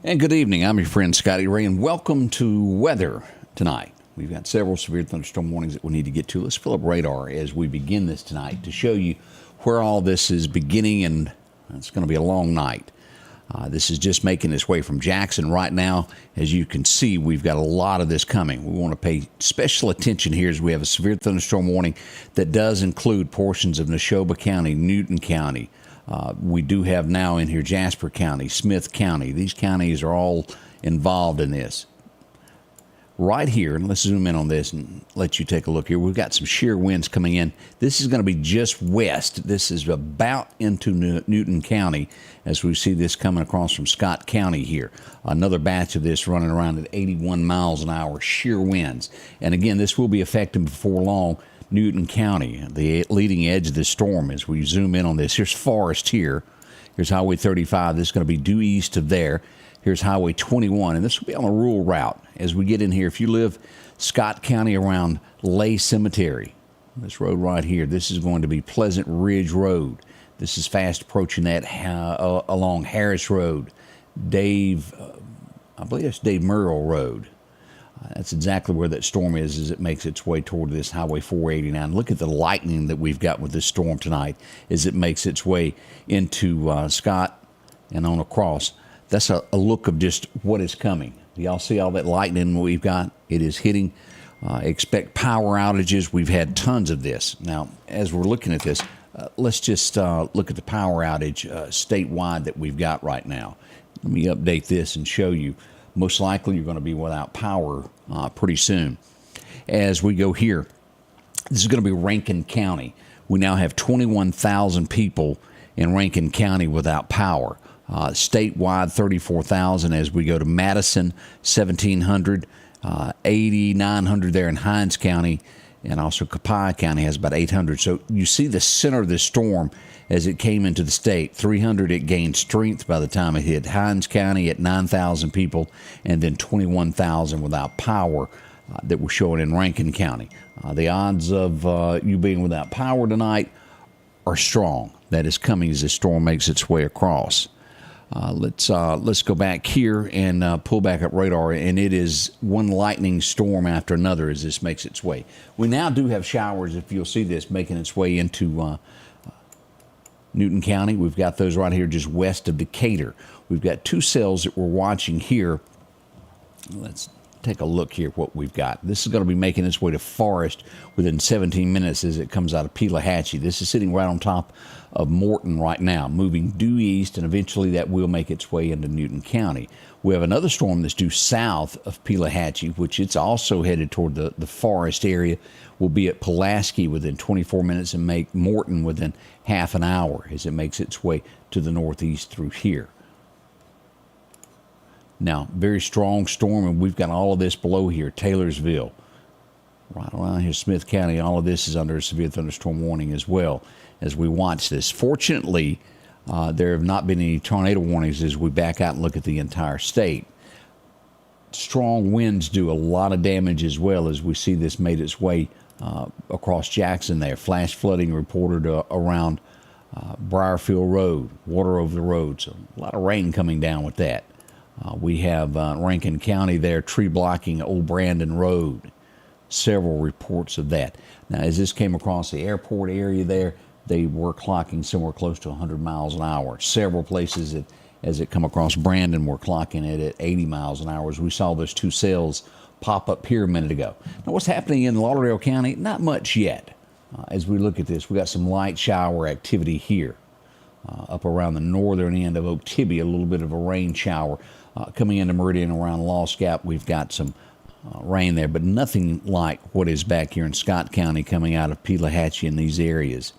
And good evening. I'm your friend Scotty Ray, and welcome to weather tonight. We've got several severe thunderstorm warnings that we need to get to. Let's fill up radar as we begin this tonight to show you where all this is beginning, and it's going to be a long night. This is just making its way from Jackson right now. As you can see, we've got a lot of this coming. We want to pay special attention here as we have a severe thunderstorm warning that does include portions of NESHOBA County, Newton County. We do have now in here Jasper County, Smith County. These counties are all involved in this. Right here, and let's zoom in on this and let you take a look here. We've got some shear winds coming in. This is going to be just west. This is about into Newton County as we see this coming across from Scott County here. Another batch of this running around at 81 miles an hour, shear winds. And again, this will be affecting before long Newton County, the leading edge of this storm. As we zoom in on this, here's Forest here. Here's Highway 35. This is going to be due east of there. Here's Highway 21, and this will be on a rural route. As we get in here, if you live Scott County around Lay Cemetery, this road right here, this is going to be Pleasant Ridge Road. This is fast approaching that along Harris Road, I believe it's Dave Merrill Road. That's exactly where that storm is as it makes its way toward this Highway 489. Look at the lightning that we've got with this storm tonight as it makes its way into Scott and on across. That's a look of just what is coming. Y'all see all that lightning we've got? It is hitting. Expect power outages. We've had tons of this. Now, as we're looking at this, let's just look at the power outage statewide that we've got right now. Let me update this and show you. Most likely you're going to be without power pretty soon. As we go here, this is going to be Rankin County. We now have 21,000 people in Rankin County without power. Statewide, 34,000. As we go to Madison, 1,700, 8,900 there in Hinds County, and also Copiah County has about 800. So you see the center of this storm as it came into the state. 300, it gained strength by the time it hit Hinds County at 9,000 people, and then 21,000 without power that we're showing in Rankin County. The odds of you being without power tonight are strong. That is coming as this storm makes its way across. Let's go back here and pull back up radar, and it is one lightning storm after another as this makes its way. We now do have showers, if you'll see this, making its way into Newton County. We've got those right here just west of Decatur. We've got two cells that we're watching here. Let's take a look here what we've got. This is going to be making its way to Forest within 17 minutes as it comes out of Pelahatchie. This is sitting right on top of Morton right now, moving due east, and eventually that will make its way into Newton County. We have another storm that's due south of Pelahatchie, which it's also headed toward the Forest area. Will be at Pulaski within 24 minutes and make Morton within half an hour as it makes its way to the northeast through here. Now, very strong storm, and we've got all of this below here, Taylorsville, right around here, Smith County. All of this is under a severe thunderstorm warning as well as we watch this. Fortunately, there have not been any tornado warnings as we back out and look at the entire state. Strong winds do a lot of damage as well as we see this made its way across Jackson there. Flash flooding reported around Briarfield Road, water over the road. So a lot of rain coming down with that. We have Rankin County there, tree blocking Old Brandon Road. Several reports of that. Now, as this came across the airport area there, they were clocking somewhere close to 100 miles an hour. Several places, as it come across Brandon, were clocking it at 80 miles an hour. As we saw those two cells pop up here a minute ago. Now, what's happening in Lauderdale County? Not much yet. As we look at this, we got some light shower activity here. Up around the northern end of Oktibbe, a little bit of a rain shower. Coming into Meridian around Lost Gap, we've got some rain there, but nothing like what is back here in Scott County coming out of Pelahatchie in these areas.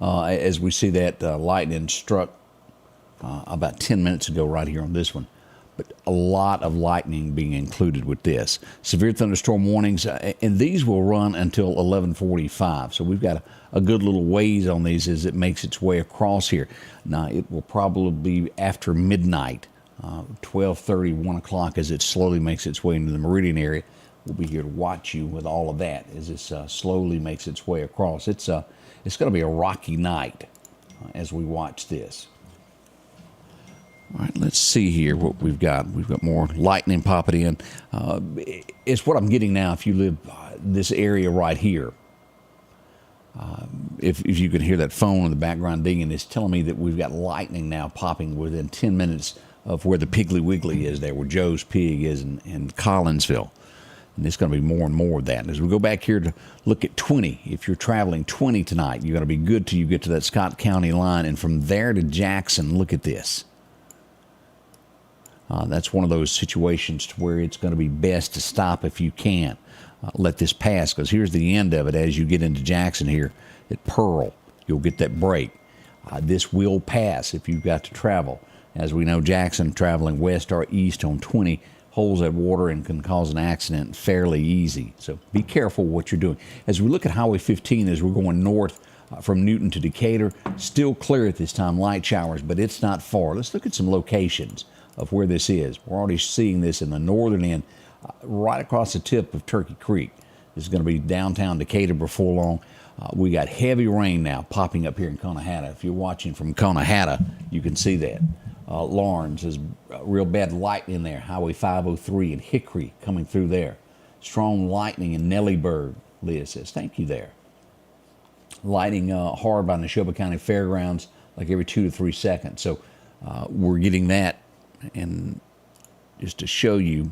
As we see that lightning struck about 10 minutes ago right here on this one. But a lot of lightning being included with this. Severe thunderstorm warnings, and these will run until 11:45. So we've got a good little ways on these as it makes its way across here. Now, it will probably be after midnight, 12:30, 1 o'clock, as it slowly makes its way into the Meridian area. We'll be here to watch you with all of that as this slowly makes its way across. It's going to be a rocky night as we watch this. All right, let's see here what we've got. We've got more lightning popping in. It's what I'm getting now if you live this area right here. If you can hear that phone in the background dinging, it's telling me that we've got lightning now popping within 10 minutes of where the Piggly Wiggly is there, where Joe's Pig is in Collinsville. And there's going to be more and more of that. As we go back here to look at 20, if you're traveling 20 tonight, you're going to be good till you get to that Scott County line. And from there to Jackson, look at this. That's one of those situations to where it's going to be best to stop if you can. Let this pass, because here's the end of it. As you get into Jackson here at Pearl, you'll get that break. This will pass if you've got to travel. As we know, Jackson traveling west or east on 20 holds that water and can cause an accident fairly easy. So be careful what you're doing. As we look at Highway 15, as we're going north from Newton to Decatur, still clear at this time, light showers, but it's not far. Let's look at some locations of where this is. We're already seeing this in the northern end, right across the tip of Turkey Creek. This is going to be downtown Decatur before long. We got heavy rain now popping up here in Conahatta. If you're watching from Conahatta, you can see that. Lawrence is real bad lightning there. Highway 503 and Hickory coming through there. Strong lightning in Nellyburg, Leah says. Thank you there. Lightning hard by Neshoba County Fairgrounds like every 2 to 3 seconds. So we're getting that. And just to show you,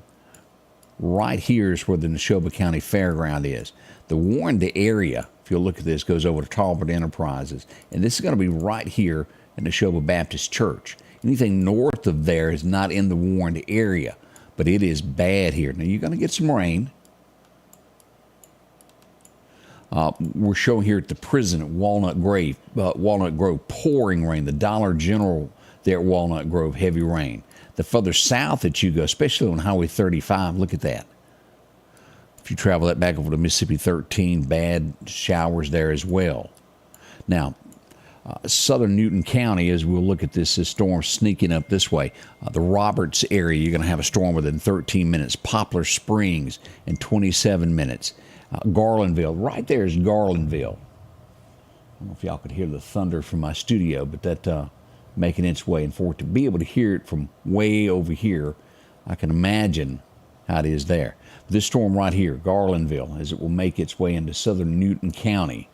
right here is where the Neshoba County Fairground is. The Warren area, if you'll look at this, goes over to Talbot Enterprises. And this is going to be right here in Neshoba Baptist Church. Anything north of there is not in the Warren area, but it is bad here. Now, you're going to get some rain. We're showing here at the prison at Walnut Grove, pouring rain. The Dollar General there at Walnut Grove, heavy rain. The further south that you go, especially on Highway 35, look at that. If you travel that back over to Mississippi 13, bad showers there as well. Now, southern Newton County, as we'll look at this storm sneaking up this way, the Roberts area, you're going to have a storm within 13 minutes. Poplar Springs in 27 minutes. Garlandville, right there is Garlandville. I don't know if y'all could hear the thunder from my studio, but that making its way. And for it to be able to hear it from way over here, I can imagine how it is there. This storm right here, Garlandville, as it will make its way into southern Newton County.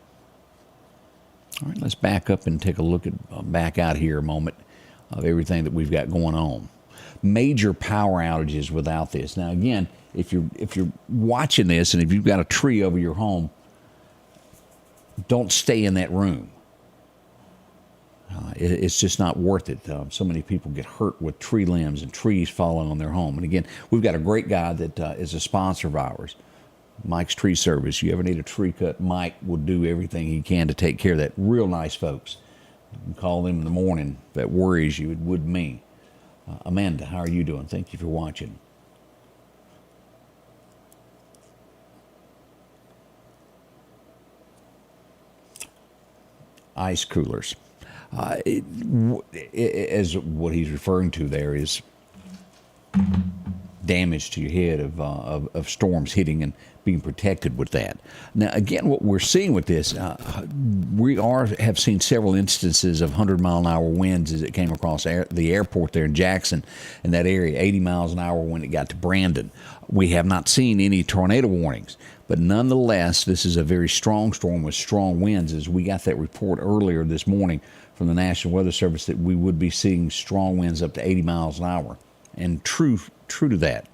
All right, let's back up and take a look at back out here a moment of everything that we've got going on. Major power outages without this. Now, again, if you're watching this and if you've got a tree over your home, don't stay in that room. It's just not worth it. So many people get hurt with tree limbs and trees falling on their home. And again, we've got a great guy that is a sponsor of ours, Mike's Tree Service. You ever need a tree cut, Mike will do everything he can to take care of that. Real nice folks. You can call them in the morning. If that worries you, it would me. Amanda, how are you doing? Thank you for watching. Ice coolers. As what he's referring to there is damage to your head of storms hitting and being protected with that. Now, again, what we're seeing with this, we have seen several instances of 100-mile-an-hour winds as it came across the airport there in Jackson, in that area, 80 miles an hour when it got to Brandon. We have not seen any tornado warnings, but nonetheless, this is a very strong storm with strong winds, as we got that report earlier this morning from the National Weather Service that we would be seeing strong winds up to 80 miles an hour. And true to that.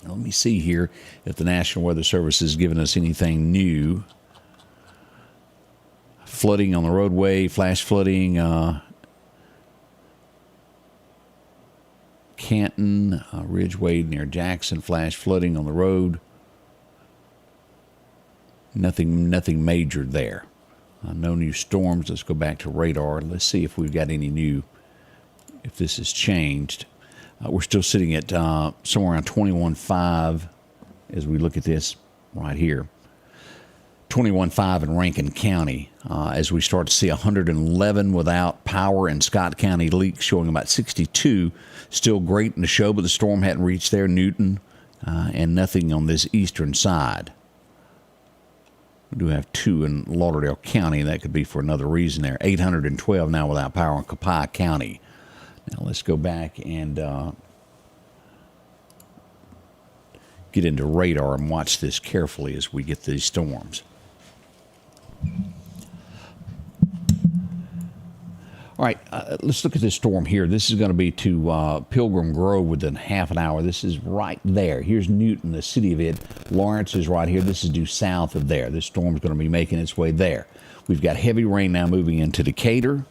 Now, let me see here if the National Weather Service has given us anything new. Flooding on the roadway, flash flooding, Canton, Ridgeway near Jackson, flash flooding on the road. Nothing major there. No new storms. Let's go back to radar. Let's see if we've got any new, if this has changed. We're still sitting at somewhere around 21.5 as we look at this right here. 21.5 in Rankin County as we start to see 111 without power in Scott County. Leak showing about 62. Still great in Neshoba. The storm hadn't reached there. Newton and nothing on this eastern side. We do have 2 in Lauderdale County. That could be for another reason there. 812 now without power in Copiah County. Now let's go back and get into radar and watch this carefully as we get these storms. All right, let's look at this storm here. This is going to be to Pilgrim Grove within half an hour. This is right there. Here's Newton, the city of it. Lawrence is right here. This is due south of there. This storm is going to be making its way there. We've got heavy rain now moving into Decatur.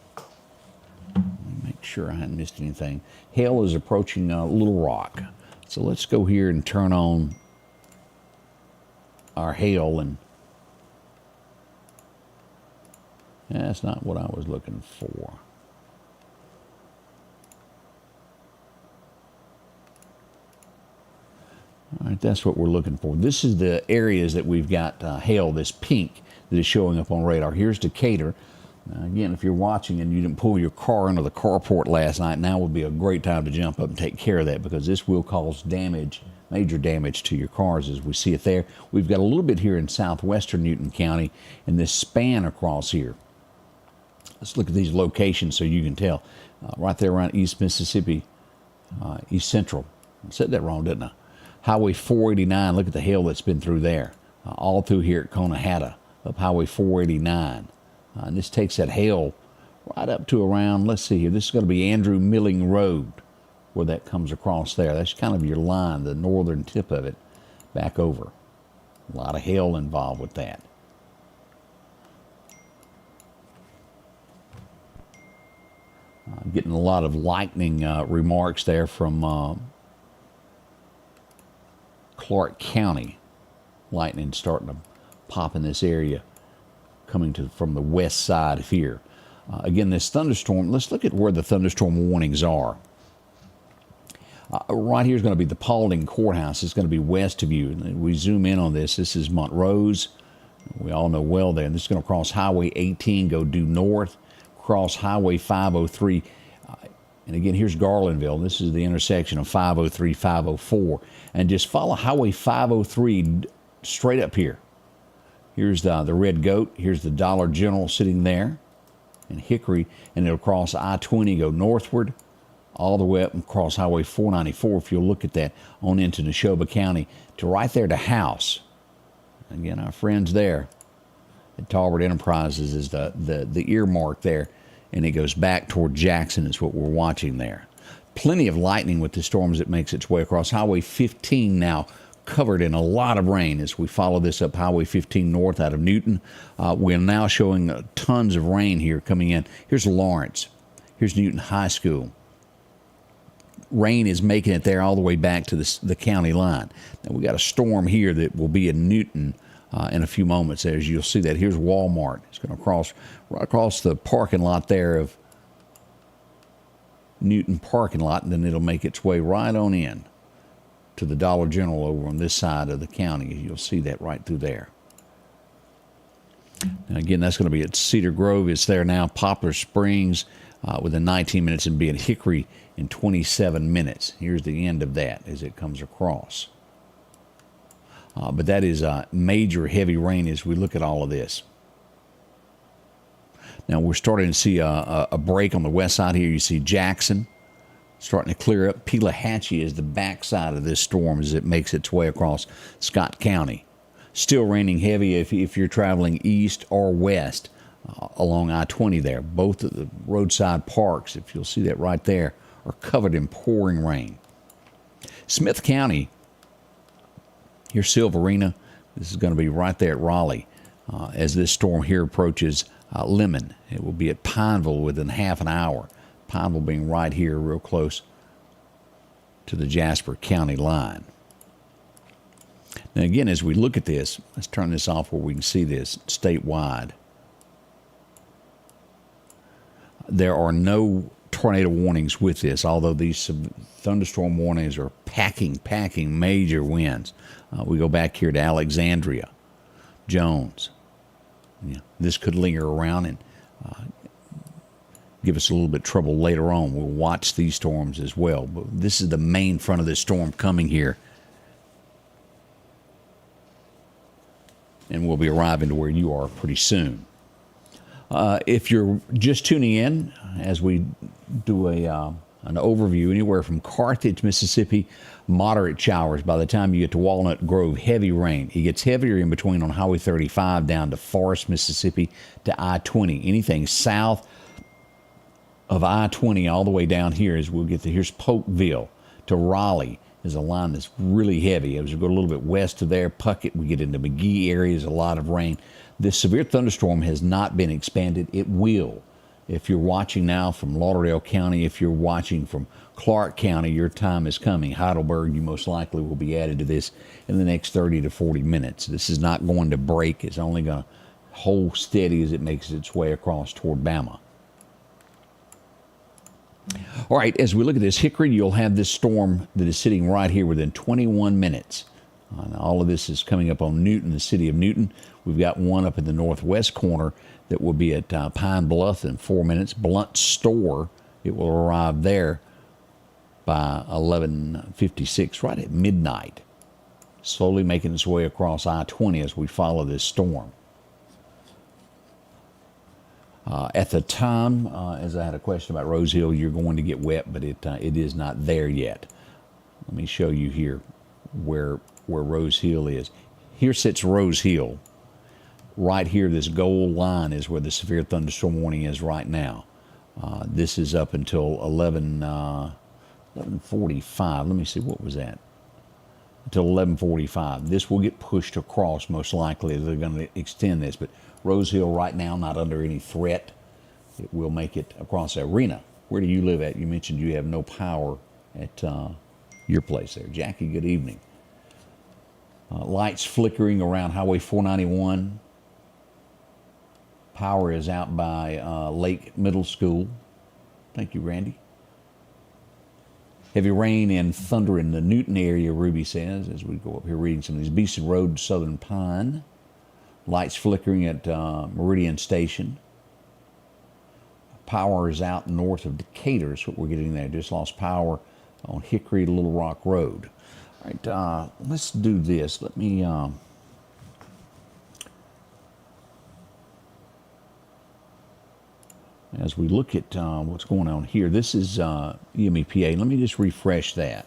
Let me make sure I hadn't missed anything. Hail is approaching Little Rock. So let's go here and turn on our hail, and that's not what I was looking for. All right, that's what we're looking for. This is the areas that we've got hail, this pink that is showing up on radar. Here's Decatur. Now, again, if you're watching and you didn't pull your car into the carport last night, now would be a great time to jump up and take care of that, because this will cause damage, major damage to your cars as we see it there. We've got a little bit here in southwestern Newton County and this span across here. Let's look at these locations so you can tell. Right there around East Mississippi, East Central. I said that wrong, didn't I? Highway 489, look at the hail that's been through there. All through here at Conahatta, up Highway 489. And this takes that hail right up to around, let's see here, this is going to be Andrew Milling Road, where that comes across there. That's kind of your line, the northern tip of it, back over. A lot of hail involved with that. Getting a lot of lightning remarks there from Clark County. Lightning starting to pop in this area, coming from the west side of here. Again, this thunderstorm, let's look at where the thunderstorm warnings are. Right here is going to be the Paulding Courthouse. It's going to be west of you. And we zoom in on this. This is Montrose. We all know well there. And this is going to cross Highway 18, go due north, cross Highway 503. And again, here's Garlandville. This is the intersection of 503, 504. And just follow Highway 503 straight up here. Here's the Red Goat. Here's the Dollar General sitting there in Hickory. And it'll cross I-20, go northward, all the way up and cross Highway 494, if you'll look at that, on into Neshoba County, to right there to House. Again, our friends there at Talbert Enterprises is the earmark there, and it goes back toward Jackson is what we're watching there. Plenty of lightning with the storms that makes its way across. Highway 15 now covered in a lot of rain as we follow this up Highway 15 north out of Newton. We're now showing tons of rain here coming in. Here's Lawrence. Here's Newton High School. Rain is making it there all the way back to the county line. Now we got a storm here that will be in Newton in a few moments. As you'll see that, here's Walmart. It's going to cross right across the parking lot there of Newton parking lot, and then it'll make its way right on in to the Dollar General over on this side of the county. You'll see that right through there. And again, that's going to be at Cedar Grove. It's there now. Poplar Springs within 19 minutes, and be at Hickory in 27 minutes. Here's the end of that as it comes across. But that is major heavy rain as we look at all of this. Now we're starting to see a break on the west side here. You see Jackson starting to clear up. Pelahatchie is the backside of this storm as it makes its way across Scott County. Still raining heavy if you're traveling east or west along I-20 there. Both of the roadside parks, if you'll see that right there, are covered in pouring rain. Smith County, here's Silverina. This is going to be right there at Raleigh as this storm here approaches Lemon. It will be at Pineville within half an hour. Pineville being right here real close to the Jasper County line. Now again, as we look at this, let's turn this off where we can see this statewide. There are no tornado warnings with this, although these thunderstorm warnings are packing major winds. We go back here to Alexandria, Jones. Yeah, this could linger around and give us a little bit of trouble later on. We'll watch these storms as well. But this is the main front of this storm coming here. And we'll be arriving to where you are pretty soon. If you're just tuning in, as we do a an overview. Anywhere from Carthage, Mississippi, moderate showers. By the time you get to Walnut Grove, heavy rain. It gets heavier in between on Highway 35 down to Forest, Mississippi to I-20. Anything south of I-20 all the way down here is we'll get to, here's Polkville to Raleigh is a line that's really heavy. As we go a little bit west of there, Puckett, we get into McGee areas, a lot of rain. This severe thunderstorm has not been expanded. It will. If you're watching now from Lauderdale County, if you're watching from Clark County, your time is coming. Heidelberg, you most likely will be added to this in the next 30 to 40 minutes. This is not going to break. It's only going to hold steady as it makes its way across toward Bama. All right, as we look at this, Hickory, you'll have this storm that is sitting right here within 21 minutes. All of this is coming up on Newton, the city of Newton. We've got one up in the northwest corner that will be at Pine Bluff in 4 minutes. Blunt Store, it will arrive there by 11:56, right at midnight. Slowly making its way across I-20 as we follow this storm. At the time, as I had a question about Rose Hill, you're going to get wet, but it is not there yet. Let me show you here where Rose Hill is. Here sits Rose Hill. Right here, this gold line is where the severe thunderstorm warning is right now. This is up until 11:45. Let me see, what was that? Until 11:45. This will get pushed across most likely. They're going to extend this, but Rose Hill right now not under any threat. It will make it across the arena. Where do you live at? You mentioned you have no power at your place there. Jackie, good evening. Lights flickering around Highway 491. Power is out by Lake Middle School. Thank you, Randy. Heavy rain and thunder in the Newton area, Ruby says, as we go up here reading some of these. Beeson Road, Southern Pine. Lights flickering at Meridian Station. Power is out north of Decatur, is what we're getting there. Just lost power on Hickory to Little Rock Road. All right, let's do this. Let me... as we look at what's going on here, this is EMEPA. Let me just refresh that.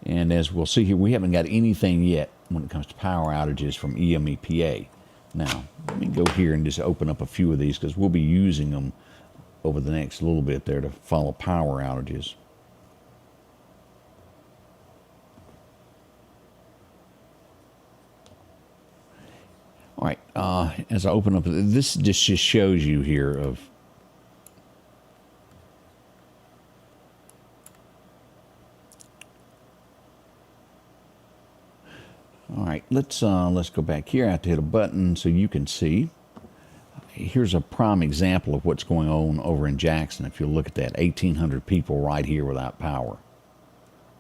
And as we'll see here, we haven't got anything yet when it comes to power outages from EMEPA. Now, let me go here and just open up a few of these because we'll be using them over the next little bit there to follow power outages. All right, as I open up, this just shows you here of all right, let's go back here. I have to hit a button so you can see. Here's a prime example of what's going on over in Jackson. If you look at that, 1,800 people right here without power.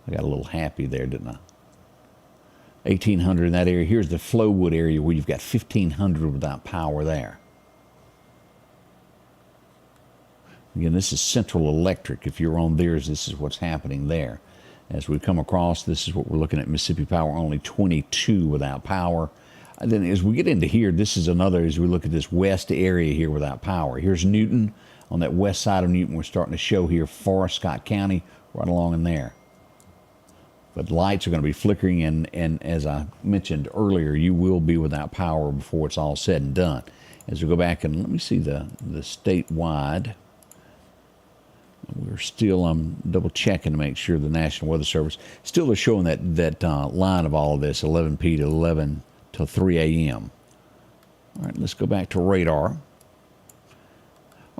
I got a little happy there, didn't I? 1,800 in that area. Here's the Flowwood area where you've got 1,500 without power there. Again, this is Central Electric. If you're on theirs, this is what's happening there. As we come across, this is what we're looking at. Mississippi Power, only 22 without power. And then as we get into here, this is another, as we look at this west area here without power. Here's Newton. On that west side of Newton, we're starting to show here Forest, Scott County, right along in there. But lights are going to be flickering, and as I mentioned earlier, you will be without power before it's all said and done. As we go back and let me see the statewide. We're still double checking to make sure the National Weather Service still is showing that line of all of this, 11p to 11 to 3 a.m. All right, let's go back to radar. All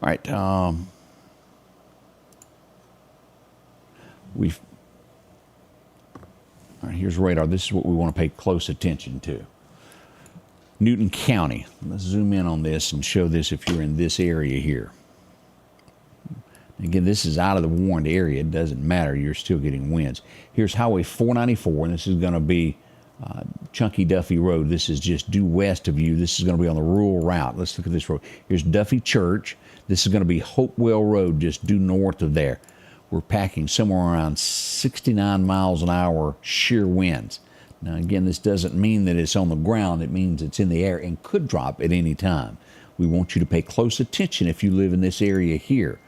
right, all right, here's radar. This is what we want to pay close attention to. Newton County. Let's zoom in on this and show this if you're in this area here. Again, this is out of the warned area. It doesn't matter. You're still getting winds. Here's Highway 494, and this is going to be Chunky Duffy Road. This is just due west of you. This is going to be on the rural route. Let's look at this road. Here's Duffy Church. This is going to be Hopewell Road, just due north of there. We're packing somewhere around 69 miles an hour shear winds. Now, again, this doesn't mean that it's on the ground. It means it's in the air and could drop at any time. We want you to pay close attention if you live in this area here.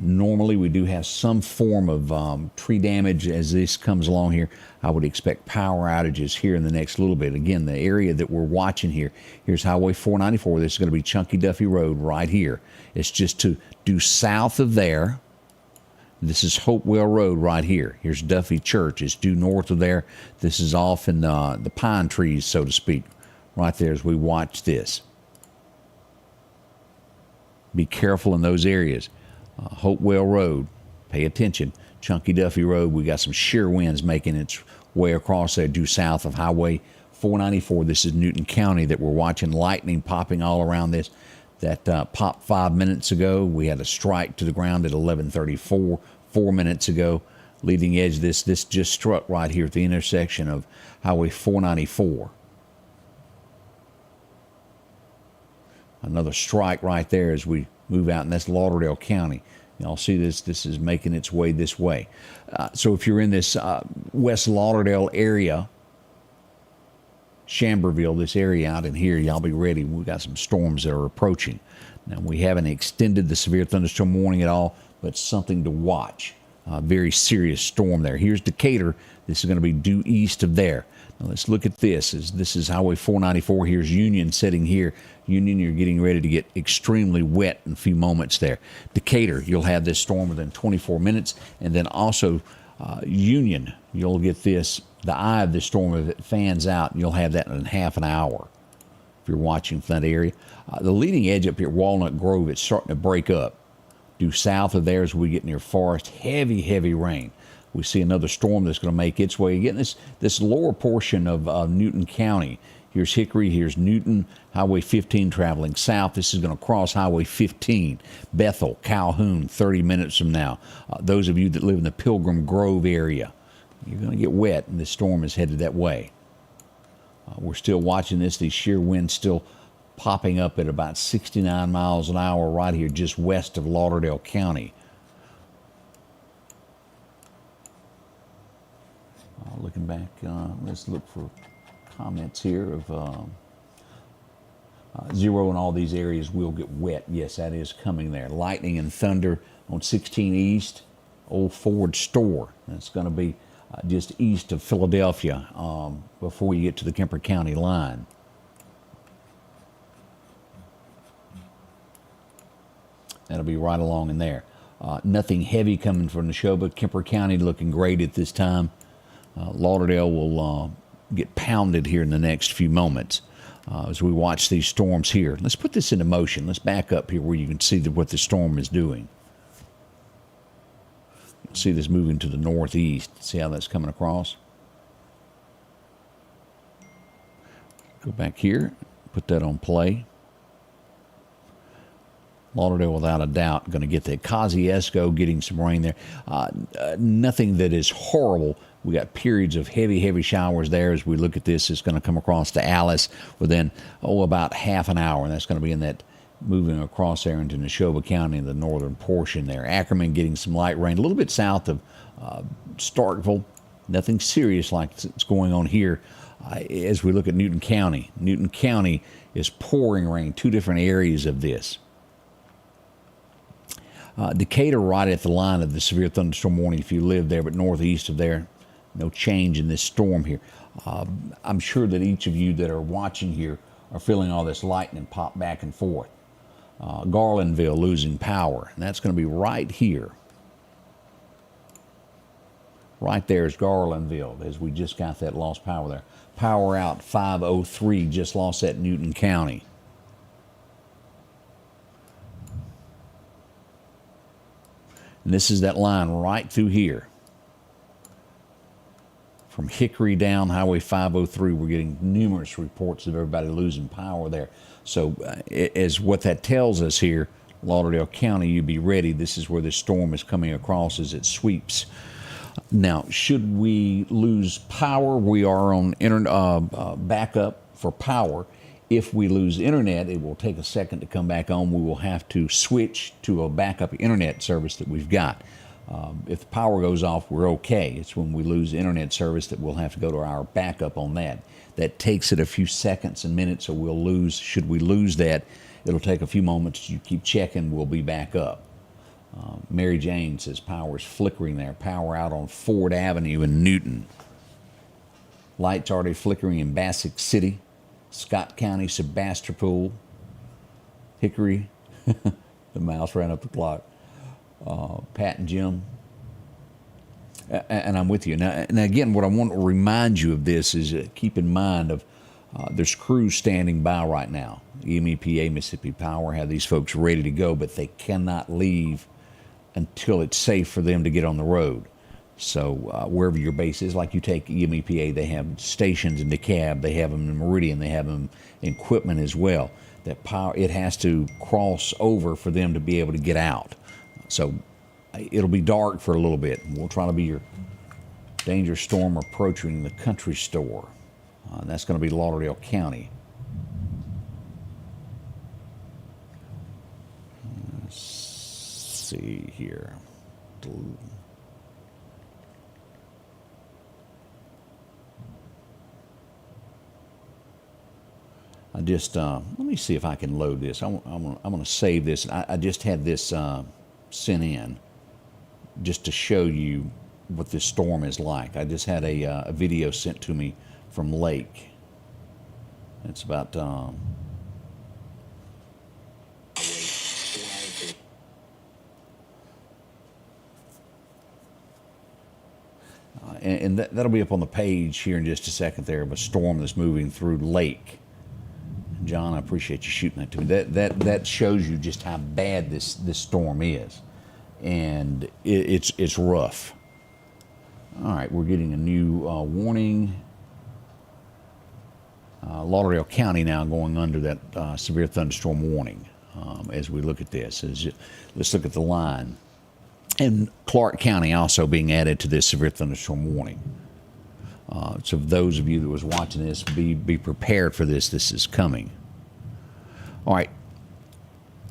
Normally, we do have some form of tree damage as this comes along here. I would expect power outages here in the next little bit. Again, the area that we're watching here, here's Highway 494. This is going to be Chunky Duffy Road right here. It's just to due south of there. This is Hopewell Road right here. Here's Duffy Church. It's due north of there. This is off in the pine trees, so to speak, right there as we watch this. Be careful in those areas. Hopewell Road, pay attention. Chunky Duffy Road, we got some shear winds making its way across there due south of Highway 494. This is Newton County that we're watching lightning popping all around this. That popped 5 minutes ago. We had a strike to the ground at 11:34 4 minutes ago. Leading edge, this just struck right here at the intersection of Highway 494. Another strike right there as we move out, and that's Lauderdale County. Y'all see this? This is making its way this way. So if you're in this West Lauderdale area, Chamberville, this area out in here, y'all be ready. We've got some storms that are approaching. Now, we haven't extended the severe thunderstorm warning at all, but something to watch. Very serious storm there. Here's Decatur. This is going to be due east of there. Now, let's look at this. This is Highway 494. Here's Union sitting here. Union, you're getting ready to get extremely wet in a few moments there. Decatur, you'll have this storm within 24 minutes. And then also Union, you'll get this, the eye of the storm, if it fans out, you'll have that in half an hour if you're watching from that area. The leading edge up here, Walnut Grove, it's starting to break up. Due south of there as we get near Forest, heavy, heavy rain. We see another storm that's going to make its way. Again, this lower portion of Newton County. Here's Hickory, here's Newton, Highway 15 traveling south. This is going to cross Highway 15, Bethel, Calhoun, 30 minutes from now. Those of you that live in the Pilgrim Grove area, you're going to get wet, and this storm is headed that way. We're still watching this. These shear winds still popping up at about 69 miles an hour right here just west of Lauderdale County. Looking back, let's look for comments here of zero in all these areas will get wet. Yes, that is coming there. Lightning and thunder on 16 East, Old Ford Store. That's going to be just east of Philadelphia before you get to the Kemper County line. That'll be right along in there. Nothing heavy coming from NESHOBA. Kemper County looking great at this time. Lauderdale will get pounded here in the next few moments as we watch these storms here. Let's put this into motion. Let's back up here where you can see what the storm is doing. You'll see this moving to the northeast. See how that's coming across? Go back here, put that on play. Lauderdale, without a doubt, going to get that. Kosciuszko getting some rain there. Nothing that is horrible. We got periods of heavy, heavy showers there. As we look at this, it's going to come across to Alice within, about half an hour. And that's going to be in that, moving across there into Neshoba County in the northern portion there. Ackerman getting some light rain. A little bit south of Starkville. Nothing serious like it's going on here. As we look at Newton County. Newton County is pouring rain. Two different areas of this. Decatur right at the line of the severe thunderstorm warning if you live there, but northeast of there, no change in this storm here. I'm sure that each of you that are watching here are feeling all this lightning pop back and forth. Garlandville losing power, and that's going to be right here. Right there is Garlandville, as we just got that lost power there. Power out 503, just lost that Newton County. And this is that line right through here. From Hickory down Highway 503, we're getting numerous reports of everybody losing power there. So as what that tells us here, Lauderdale County, you be ready. This is where this storm is coming across as it sweeps. Now, should we lose power, we are on backup for power. If we lose internet, it will take a second to come back on. We will have to switch to a backup internet service that we've got. If the power goes off, we're okay. It's when we lose internet service that we'll have to go to our backup on that. That takes it a few seconds and minutes, so we'll lose. Should we lose that, it'll take a few moments. You keep checking, we'll be back up. Mary Jane says power is flickering there. Power out on Ford Avenue in Newton. Lights already flickering in Bassick City, Scott County, Sebastopol, Hickory. The mouse ran up the clock. Pat and Jim. And I'm with you. Now, and again, what I want to remind you of this is keep in mind of there's crews standing by right now. MEPA, Mississippi Power have these folks ready to go, but they cannot leave until it's safe for them to get on the road. So wherever your base is, like you take MEPA, they have stations in DeKalb, they have them in Meridian, they have them in Equipment as well. That power, it has to cross over for them to be able to get out. So it'll be dark for a little bit. We'll try to be your danger storm approaching the country store. That's going to be Lauderdale County. Let's see here. I just, let me see if I can load this. I'm going to save this. I just had this sent in just to show you what this storm is like. I just had a video sent to me from LEAKE. It's about and that'll be up on the page here in just a second there of a storm that's moving through LEAKE. John, I appreciate you shooting that to me. That shows you just how bad this storm is, and it's rough. All right, we're getting a new warning. Lauderdale County now going under that severe thunderstorm warning as we look at this. Let's look at the line. And Clark County also being added to this severe thunderstorm warning. So those of you that was watching this, be prepared for this. This is coming. All right.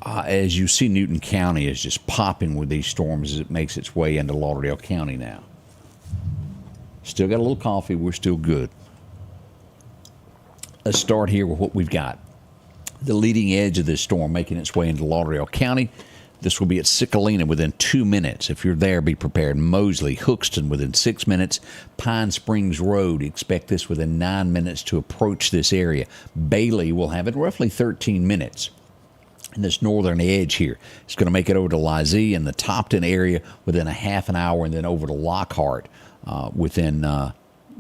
As you see, Newton County is just popping with these storms as it makes its way into Lauderdale County now. Still got a little coffee. We're still good. Let's start here with what we've got. The leading edge of this storm making its way into Lauderdale County. This will be at Sicalina within 2 minutes. If you're there, be prepared. Mosley, Hookston within 6 minutes. Pine Springs Road, expect this within 9 minutes to approach this area. Bailey will have it roughly 13 minutes. And this northern edge here, it's going to make it over to Lizzie and the Topton area within a half an hour, and then over to Lockhart within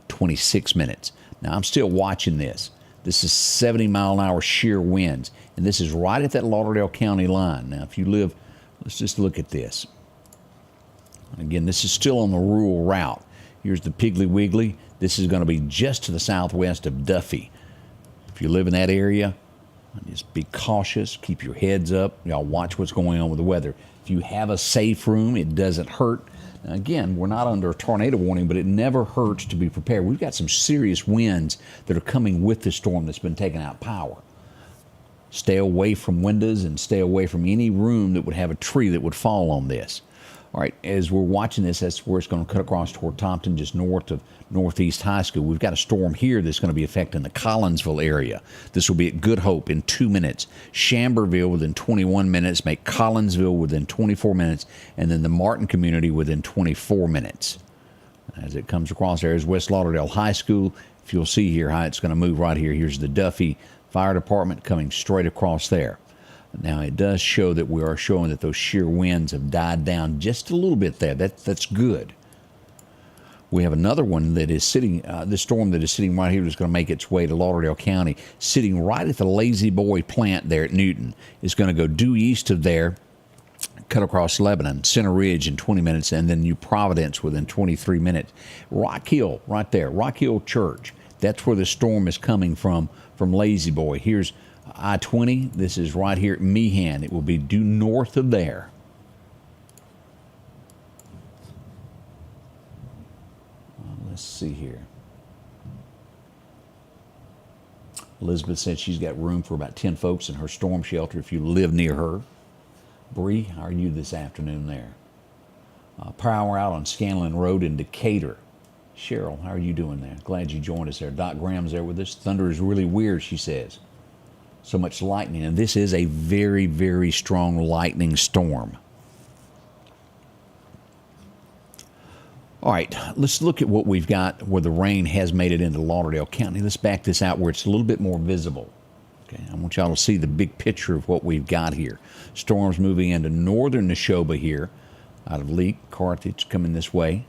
26 minutes. Now, I'm still watching this. This is 70-mile-an-hour shear winds, and this is right at that Lauderdale County line. Now, if you live, let's just look at this. Again, this is still on the rural route. Here's the Piggly Wiggly. This is going to be just to the southwest of Duffy. If you live in that area, just be cautious. Keep your heads up. Y'all watch what's going on with the weather. If you have a safe room, it doesn't hurt. Now, again, we're not under a tornado warning, but it never hurts to be prepared. We've got some serious winds that are coming with the storm that's been taking out power. Stay away from windows and stay away from any room that would have a tree that would fall on this. All right, as we're watching this, that's where it's going to cut across toward Tompton, just north of Northeast High School. We've got a storm here that's going to be affecting the Collinsville area. This will be at Good Hope in 2 minutes. Chamberville within 21 minutes, make Collinsville within 24 minutes, and then the Martin community within 24 minutes. As it comes across there is West Lauderdale High School. If you'll see here how it's going to move right here, here's the Duffy Fire Department coming straight across there. Now, it does show that we are showing that those shear winds have died down just a little bit there. That's good. We have another one that is sitting, this storm that is sitting right here that's going to make its way to Lauderdale County, sitting right at the Lazy Boy plant there at Newton. It's going to go due east of there, cut across Lebanon, Center Ridge in 20 minutes, and then New Providence within 23 minutes. Rock Hill right there, Rock Hill Church. That's where the storm is coming from Lazy Boy. Here's I-20, this is right here at Meehan. It will be due north of there. Let's see here. Elizabeth said she's got room for about 10 folks in her storm shelter if you live near her. Bree, how are you this afternoon there? Power out on Scanlon Road in Decatur. Cheryl, how are you doing there? Glad you joined us there. Doc Graham's there with us. Thunder is really weird, she says. So much lightning, and this is a very, very strong lightning storm. All right, let's look at what we've got where the rain has made it into Lauderdale County. Let's back this out where it's a little bit more visible. Okay, I want y'all to see the big picture of what we've got here. Storms moving into northern NESHOBA here, out of LEAKE, Carthage, coming this way.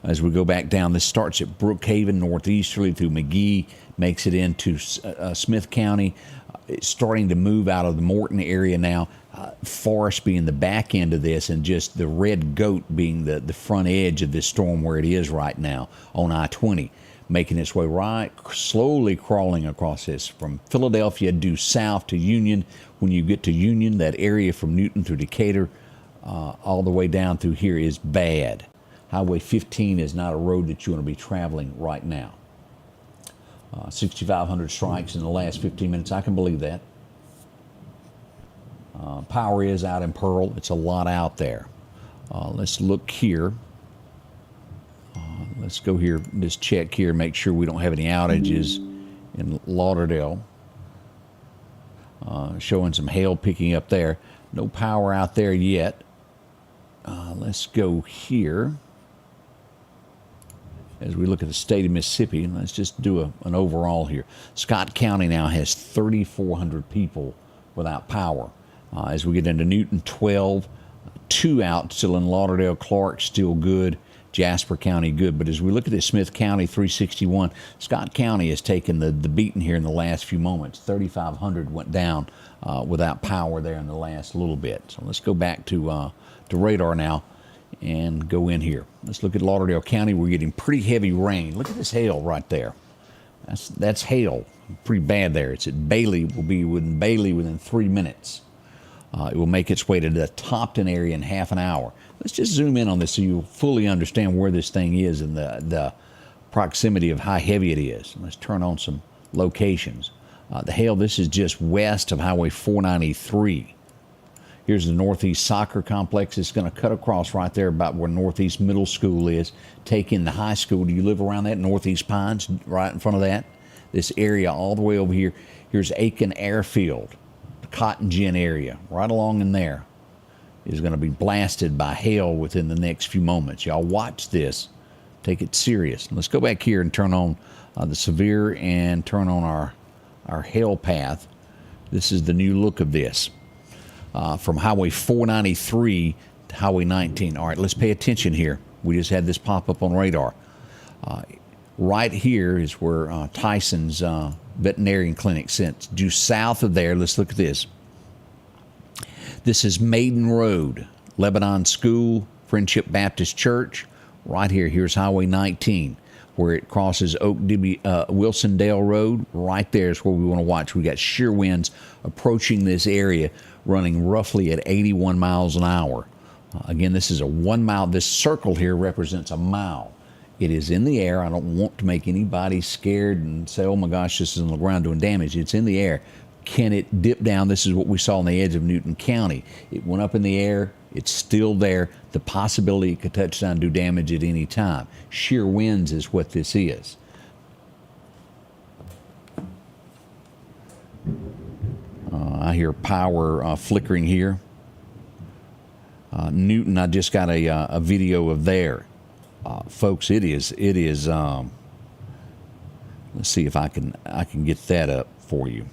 As we go back down, this starts at Brookhaven, northeasterly through McGee, makes it into Smith County. It's starting to move out of the Morton area now. Forest being the back end of this, and just the Red Goat being the front edge of this storm where it is right now on I-20, making its way right, slowly crawling across this from Philadelphia due south to Union. When you get to Union, that area from Newton through Decatur, all the way down through here is bad. Highway 15 is not a road that you want to be traveling right now. 6,500 strikes in the last 15 minutes. I can believe that. Power is out in Pearl. It's a lot out there. Let's look here. Let's go here, just check here, make sure we don't have any outages in Lauderdale. Showing some hail picking up there. No power out there yet. Let's go here. As we look at the state of Mississippi, let's just do an overall here. Scott County now has 3,400 people without power. As we get into Newton, 12, 2 out still in Lauderdale. Clark still good. Jasper County good. But as we look at this, Smith County 361, Scott County has taken the beating here in the last few moments. 3,500 went down without power there in the last little bit. So let's go back to radar now and go in here. Let's look at Lauderdale County. We're getting pretty heavy rain. Look at this hail right there. That's hail. Pretty bad there. It's at Bailey. Will be within Bailey within 3 minutes. It will make its way to the Topton area in half an hour. Let's just zoom in on this so you fully understand where this thing is and the proximity of how heavy it is. Let's turn on some locations. The hail, this is just west of Highway 493. Here's the Northeast Soccer Complex. It's going to cut across right there about where Northeast Middle School is. Take in the high school. Do you live around that? Northeast Pines, right in front of that. This area all the way over here. Here's Aiken Airfield, the Cotton Gin area, right along in there, is going to be blasted by hail within the next few moments. Y'all watch this. Take it serious. Let's go back here and turn on the severe and turn on our hail path. This is the new look of this. From Highway 493 to Highway 19. All right, let's pay attention here. We just had this pop up on radar. Right here is where Tyson's veterinarian clinic sits. Due south of there, let's look at this. This is Maiden Road, Lebanon School, Friendship Baptist Church. Right here, here's Highway 19, where it crosses Wilsondale Road. Right there is where we want to watch. We got shear winds approaching this area, running roughly at 81 miles an hour. Again, this is a 1 mile. This circle here represents a mile. It is in the air. I don't want to make anybody scared and say, oh my gosh, this is on the ground doing damage. It's in the air. Can it dip down? This is what we saw on the edge of Newton County. It went up in the air. It's still there. The possibility it could touch down and do damage at any time. Shear winds is what this is. I hear power flickering here. Newton, I just got a video of there. Folks, it is let's see if I can get that up for you.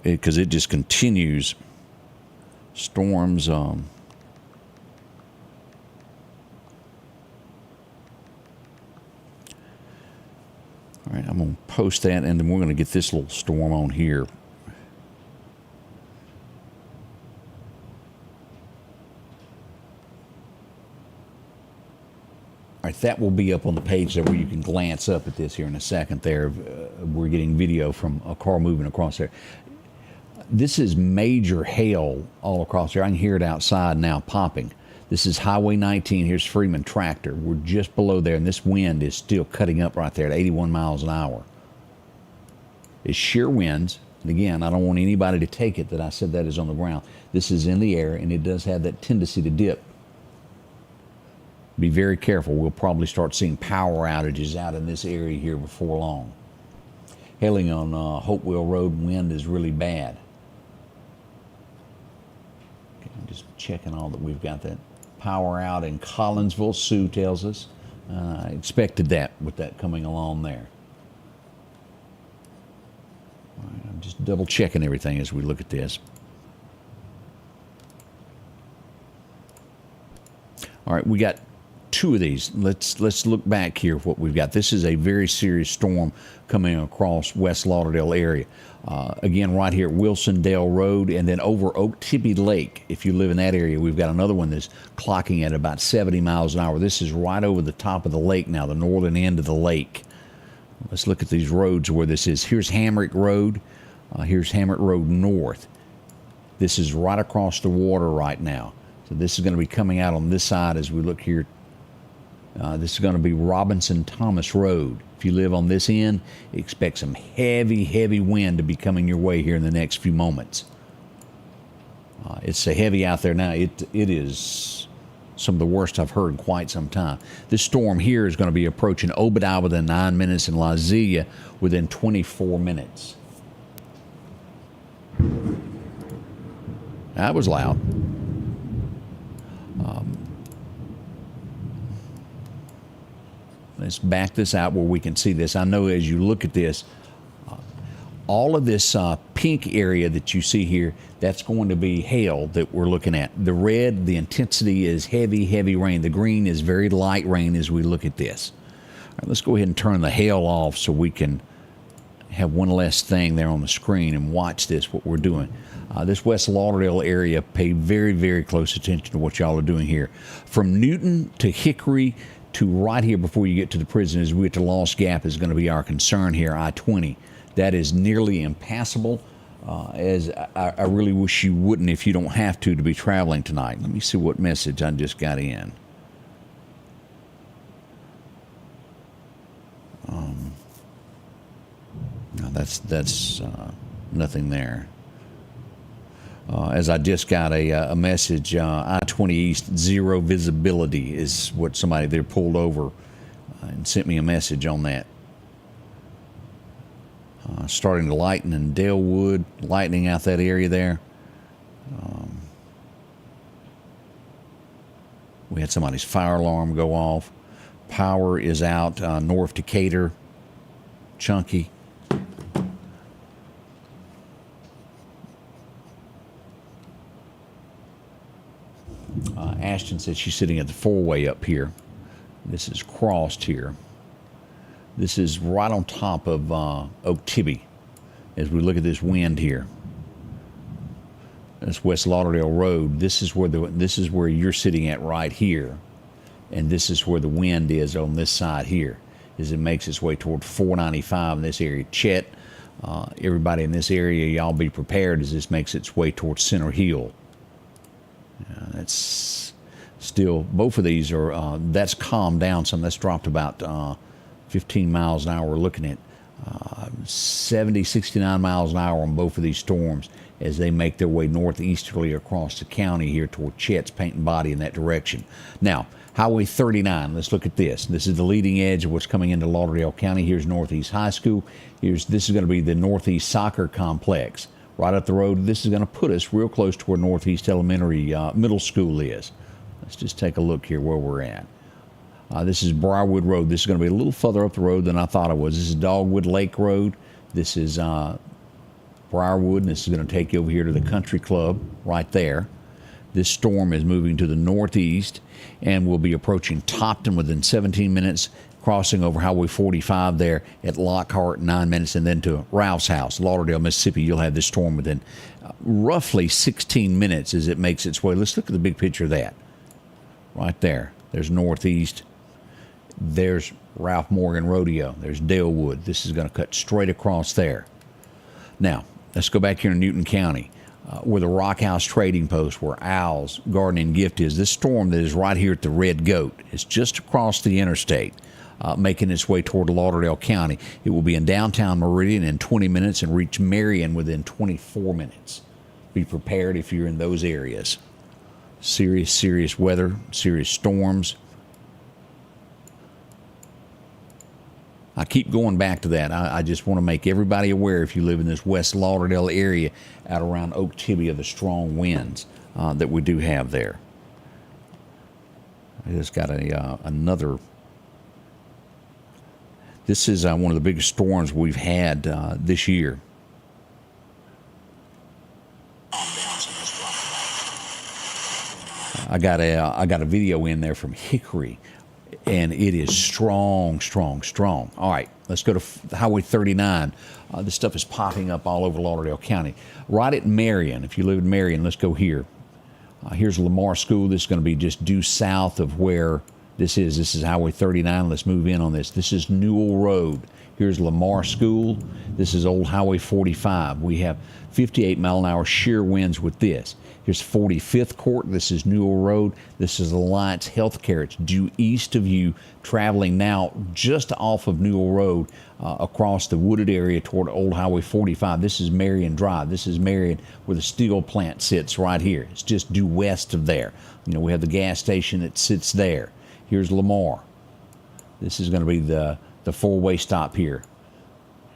Because it just continues. Storms. All right, I'm going to post that, and then we're going to get this little storm on here. All right, that will be up on the page there where you can glance up at this here in a second there. We're getting video from a car moving across there. This is major hail all across there. I can hear it outside now popping. This is Highway 19. Here's Freeman Tractor. We're just below there, and this wind is still cutting up right there at 81 miles an hour. It's shear winds. And again, I don't want anybody to take it that I said that is on the ground. This is in the air, and it does have that tendency to dip. Be very careful. We'll probably start seeing power outages out in this area here before long. Hailing on Hopewell Road, wind is really bad. Okay, Just checking all that we've got that power out in Collinsville. Sue tells us. I expected that with that coming along there. All right, I'm just double checking everything as we look at this. All right, we got two of these. Let's look back here what we've got. This is a very serious storm coming across West Lauderdale area. Again, right here at Wilsondale Road, and then over Okeechobee Lake. If you live in that area, we've got another one that's clocking at about 70 miles an hour. This is right over the top of the lake now, the northern end of the lake. Let's look at these roads where this is. Here's Hamrick Road. Here's Hamrick Road North. This is right across the water right now. So this is going to be coming out on this side as we look here. This is going to be Robinson Thomas Road. If you live on this end, expect some heavy, heavy wind to be coming your way here in the next few moments. It's so heavy out there now. It is some of the worst I've heard in quite some time. This storm here is going to be approaching Obadiah within 9 minutes and La Zilla within 24 minutes. That was loud. Let's back this out where we can see this. I know as you look at this, all of this pink area that you see here, that's going to be hail that we're looking at. The red, the intensity is heavy, heavy rain. The green is very light rain as we look at this. All right, let's go ahead and turn the hail off so we can have one less thing there on the screen and watch this, what we're doing. This West Lauderdale area, pay very, very close attention to what y'all are doing here. From Newton to Hickory to right here before you get to the prison as we get to Lost Gap is going to be our concern here, I-20. That is nearly impassable, as I really wish you wouldn't if you don't have to be traveling tonight. Let me see what message I just got in. No, that's nothing there. As I just got a message, I-20 East, zero visibility is what somebody there pulled over and sent me a message on that. Starting to lighten in Dalewood, lightning out that area there. We had somebody's fire alarm go off. Power is out north Decatur, chunky. Ashton said she's sitting at the four-way up here. This is crossed here. This is right on top of Okeechobee as we look at this wind here. That's West Lauderdale Road. This is where you're sitting at right here, and this is where the wind is on this side here as it makes its way toward 495 in this area. Chet, everybody in this area, y'all be prepared as this makes its way towards Center Hill. That's still, both of these are, that's calmed down some. That's dropped about 15 miles an hour. We're looking at 70, 69 miles an hour on both of these storms as they make their way northeasterly across the county here toward Chet's Paint and Body in that direction. Now, Highway 39, let's look at this. This is the leading edge of what's coming into Lauderdale County. Here's Northeast High School. This is going to be the Northeast Soccer Complex. Right up the road, this is going to put us real close to where Northeast Elementary Middle School is. Let's just take a look here where we're at. This is Briarwood Road. This is going to be a little further up the road than I thought it was. This is Dogwood Lake Road. This is Briarwood, and this is going to take you over here to the Country Club right there. This storm is moving to the northeast and will be approaching Topton within 17 minutes, crossing over Highway 45 there at Lockhart in 9 minutes, and then to Rouse House, Lauderdale, Mississippi. You'll have this storm within roughly 16 minutes as it makes its way. Let's look at the big picture of that. Right there. There's northeast. There's Ralph Morgan Rodeo. There's Dalewood. This is going to cut straight across there. Now, let's go back here in Newton County, where the Rock House Trading Post, where Owl's Garden and Gift is. This storm that is right here at the Red Goat is just across the interstate, making its way toward Lauderdale County. It will be in downtown Meridian in 20 minutes and reach Marion within 24 minutes. Be prepared if you're in those areas. Serious, serious weather, serious storms. I keep going back to that. I just want to make everybody aware, if you live in this West Lauderdale area out around Okeechobee, of the strong winds. that we do have there. I just got another. This is one of the biggest storms we've had this year. I got a video in there from Hickory, and it is strong, strong, strong. All right, let's go to Highway 39. This stuff is popping up all over Lauderdale County. Right at Marion, if you live in Marion, let's go here. Here's Lamar School. This is going to be just due south of where this is. This is Highway 39. Let's move in on this. This is Newell Road. Here's Lamar School. This is Old Highway 45. We have 58-mile-an-hour shear winds with this. Here's 45th Court. This is Newell Road. This is Alliance Healthcare. It's due east of you, traveling now just off of Newell Road across the wooded area toward Old Highway 45. This is Marion Drive. This is Marion where the steel plant sits right here. It's just due west of there. You know, we have the gas station that sits there. Here's Lamar. This is going to be the four-way stop here.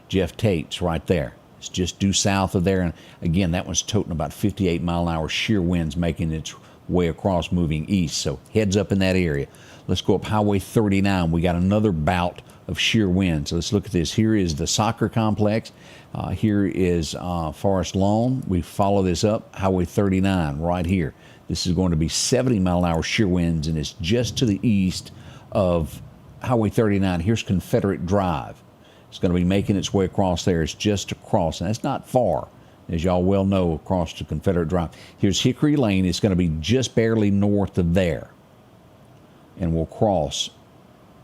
Jeff Tate's right there. It's just due south of there. And again, that one's toting about 58-mile-an-hour shear winds making its way across, moving east. So heads up in that area. Let's go up Highway 39. We got another bout of shear winds. So let's look at this. Here is the soccer complex. Here is Forest Lawn. We follow this up, Highway 39 right here. This is going to be 70-mile-an-hour shear winds, and it's just to the east of Highway 39. Here's Confederate Drive. It's going to be making its way across there. It's just across, and that's not far, as y'all well know, across to Confederate Drive. Here's Hickory Lane. It's going to be just barely north of there, and we'll cross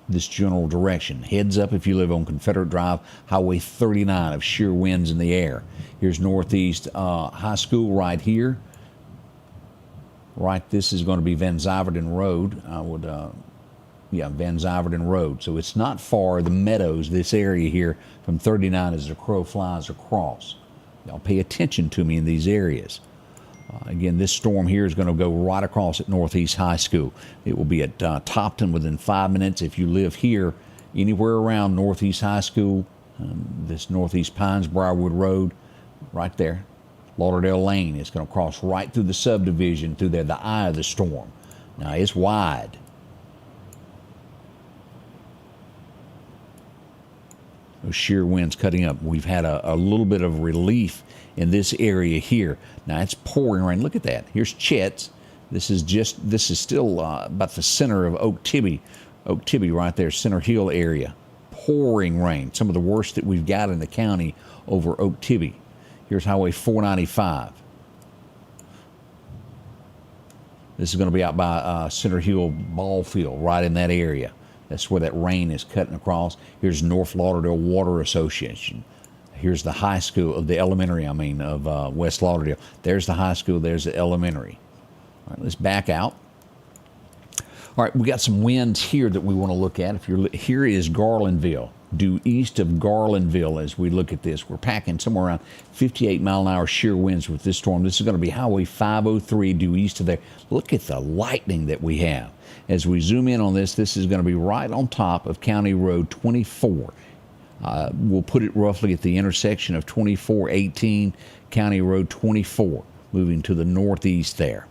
this general direction. Heads up if you live on Confederate Drive, Highway 39 of sheer winds in the air. Here's Northeast High School right here. Right, this is going to be Van Zyverden Road. Van Zyverden Road. So it's not far, the meadows, this area here, from 39 as the crow flies across. Y'all pay attention to me in these areas. Again, this storm here is going to go right across at Northeast High School. It will be at Topton within 5 minutes. If you live here, anywhere around Northeast High School, this Northeast Pines, Briarwood Road, right there, Lauderdale Lane, it's going to cross right through the subdivision, through there, the eye of the storm. Now, it's wide. Those shear winds cutting up. We've had a little bit of relief in this area here. Now it's pouring rain. Look at that. Here's Chet's. This is still about the center of Oak Tibby right there, Center Hill area. Pouring rain. Some of the worst that we've got in the county over Oak Tibby. Here's Highway 495. This is going to be out by Center Hill Ball Field, right in that area. That's where that rain is cutting across. Here's North Lauderdale Water Association. Here's the high school, of the elementary, of West Lauderdale. There's the high school, there's the elementary. All right, let's back out. All right, we got some winds here that we want to look at. Here is Garlandville, due east of Garlandville as we look at this. We're packing somewhere around 58-mile-an-hour shear winds with this storm. This is going to be Highway 503 due east of there. Look at the lightning that we have. As we zoom in on this, this is going to be right on top of County Road 24. We'll put it roughly at the intersection of 2418, County Road 24, moving to the northeast there.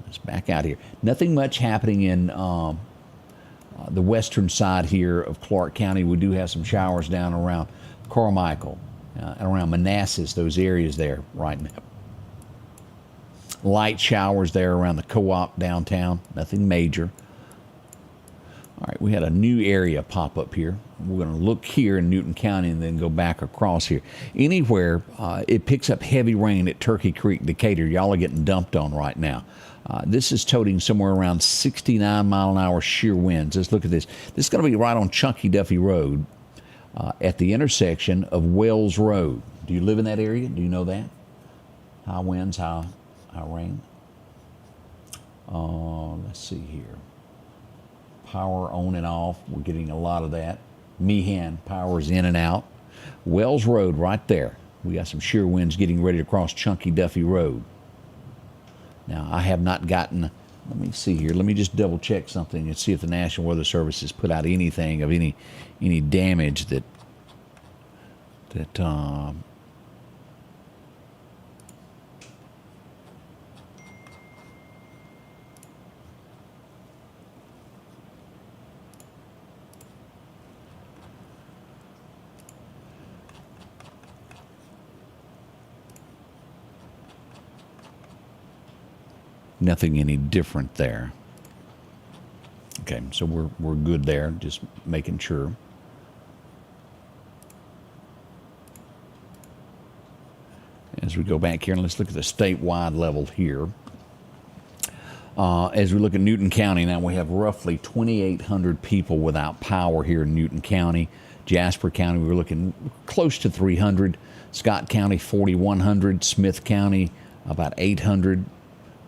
Let's back out here. Nothing much happening in the western side here of Clark County. We do have some showers down around Carmichael and around Manassas, those areas there right now. Light showers there around the co-op downtown. Nothing major. All right, we had a new area pop up here. We're going to look here in Newton County and then go back across here. Anywhere it picks up heavy rain at Turkey Creek, Decatur, y'all are getting dumped on right now. This is toting somewhere around 69-mile-an-hour shear winds. Let's look at this. This is going to be right on Chunky Duffy Road at the intersection of Wells Road. Do you live in that area? Do you know that? High winds, high rain. Let's see here. Power on and off. We're getting a lot of that. Meehan, power's in and out. Wells Road right there. We got some shear winds getting ready to cross Chunky Duffy Road. Now, I have not gotten, let me see here. Let me just double check something and see if the National Weather Service has put out anything of any damage that Nothing any different there. Okay, so we're good there, just making sure. As we go back here, and let's look at the statewide level here. As we look at Newton County, now we have roughly 2,800 people without power here in Newton County. Jasper County, we're looking close to 300. Scott County, 4,100. Smith County, about 800.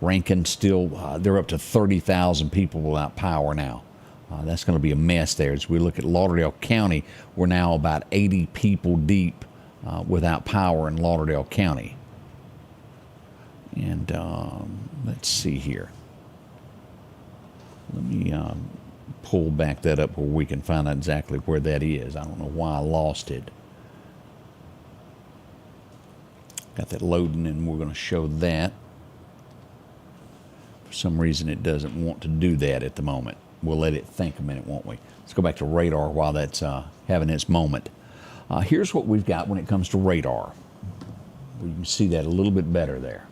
Rankin still, they're up to 30,000 people without power now. That's going to be a mess there. As we look at Lauderdale County, we're now about 80 people deep without power in Lauderdale County. And let's see here. Let me pull back that up where we can find out exactly where that is. I don't know why I lost it. Got that loading, and we're going to show that. For some reason, it doesn't want to do that at the moment. We'll let it think a minute, won't we? Let's go back to radar while that's having its moment. Here's what we've got when it comes to radar. We can see that a little bit better there.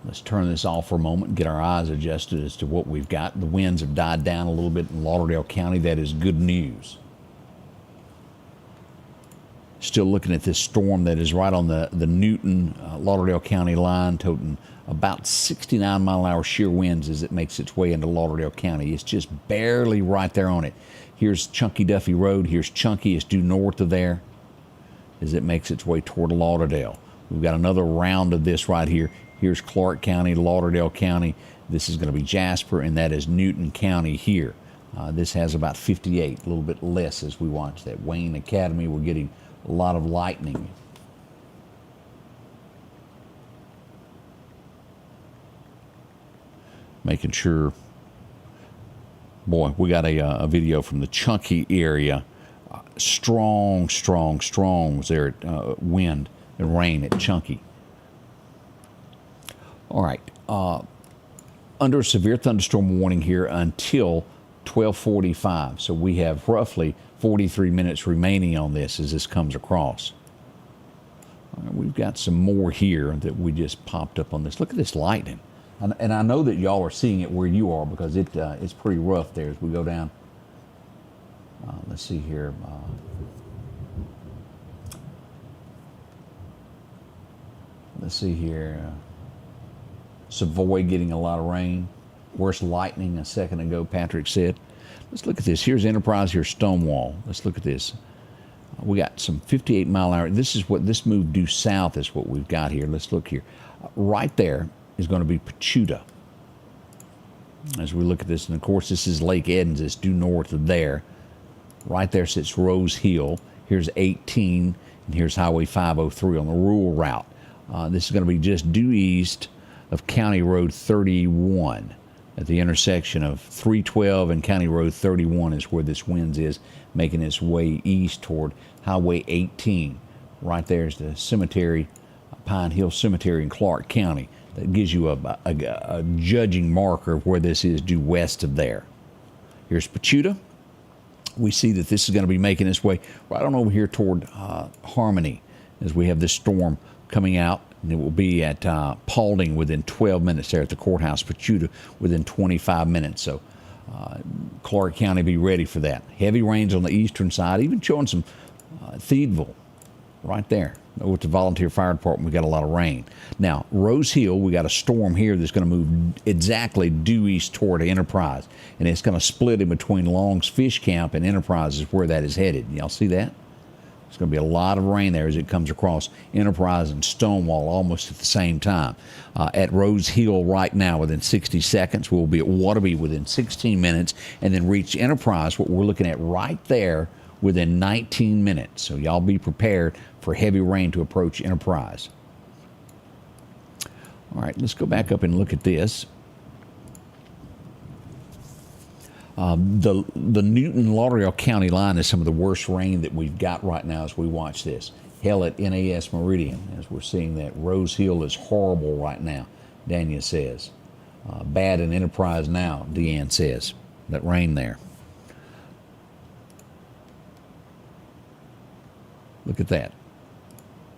Let's turn this off for a moment and get our eyes adjusted as to what we've got. The winds have died down a little bit in Lauderdale County. That is good news. Still looking at this storm that is right on the Newton, Lauderdale County line, toting about 69 mile-an-hour shear winds as it makes its way into Lauderdale County. It's just barely right there on it. Here's Chunky Duffy Road. Here's Chunky. It's due north of there as it makes its way toward Lauderdale. We've got another round of this right here. Here's Clark County, Lauderdale County. This is going to be Jasper, and that is Newton County here. This has about 58, a little bit less as we watch that. Wayne Academy, we're getting a lot of lightning. Making sure, boy, we got a video from the Chunky area. Strong was there at wind and rain at Chunky. All right, under a severe thunderstorm warning here until 12:45. So we have roughly 43 minutes remaining on this as this comes across. All right, we've got some more here that we just popped up on this. Look at this lightning. And I know that y'all are seeing it where you are because it's pretty rough there as we go down. Let's see here. Let's see here. Savoy getting a lot of rain. Worse lightning a second ago, Patrick said. Let's look at this. Here's Enterprise, here's Stonewall. Let's look at this. We got some 58 mile an hour. This is what this move due south is what we've got here. Let's look here. Right there is going to be Pachuta. As we look at this, and of course this is Lake Edens. It's due north of there. Right there sits Rose Hill. Here's 18, and here's Highway 503 on the rural route. This is going to be just due east of County Road 31 at the intersection of 312 and County Road 31 is where this wind is, making its way east toward Highway 18. Right there's the cemetery, Pine Hill Cemetery in Clark County. That gives you a judging marker of where this is due west of there. Here's Pachuta. We see that this is going to be making its way right on over here toward Harmony as we have this storm coming out. And it will be at Paulding within 12 minutes there at the courthouse, Pachuta within 25 minutes. So Clark County, be ready for that. Heavy rains on the eastern side, even showing some Thiedville right there. With the volunteer fire department, we got a lot of rain. Now, Rose Hill, we got a storm here that's going to move exactly due east toward Enterprise. And it's going to split in between Long's Fish Camp and Enterprise is where that is headed. Y'all see that? There's going to be a lot of rain there as it comes across Enterprise and Stonewall almost at the same time. At Rose Hill right now, within 60 seconds, we'll be at Waterby within 16 minutes, and then reach Enterprise, what we're looking at right there, within 19 minutes. So y'all be prepared for heavy rain to approach Enterprise. All right, let's go back up and look at this. The Newton Lauderdale County line is some of the worst rain that we've got right now as we watch this. Hell at NAS Meridian, as we're seeing that. Rose Hill is horrible right now, Daniel says. Bad in Enterprise now, Deanne says. That rain there. Look at that.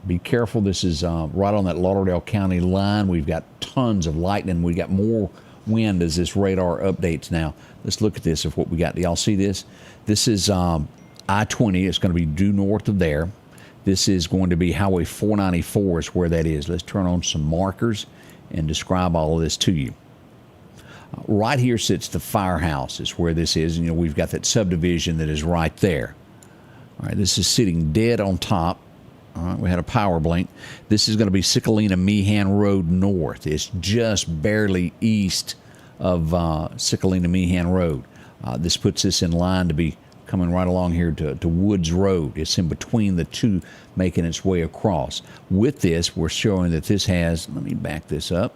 Be careful. This is right on that Lauderdale County line. We've got tons of lightning. We got more wind as this radar updates now. Let's look at this of what we got. Do y'all see this? This is I-20. It's going to be due north of there. This is going to be Highway 494 is where that is. Let's turn on some markers and describe all of this to you. Right here sits the firehouse is where this is. And, we've got that subdivision that is right there. All right, this is sitting dead on top. All right, we had a power blink. This is going to be Cicalina-Meehan Road North. It's just barely east of Cicalina-Meehan Road. This puts this in line to be coming right along here to Woods Road. It's in between the two, making its way across. With this, we're showing that this has, let me back this up.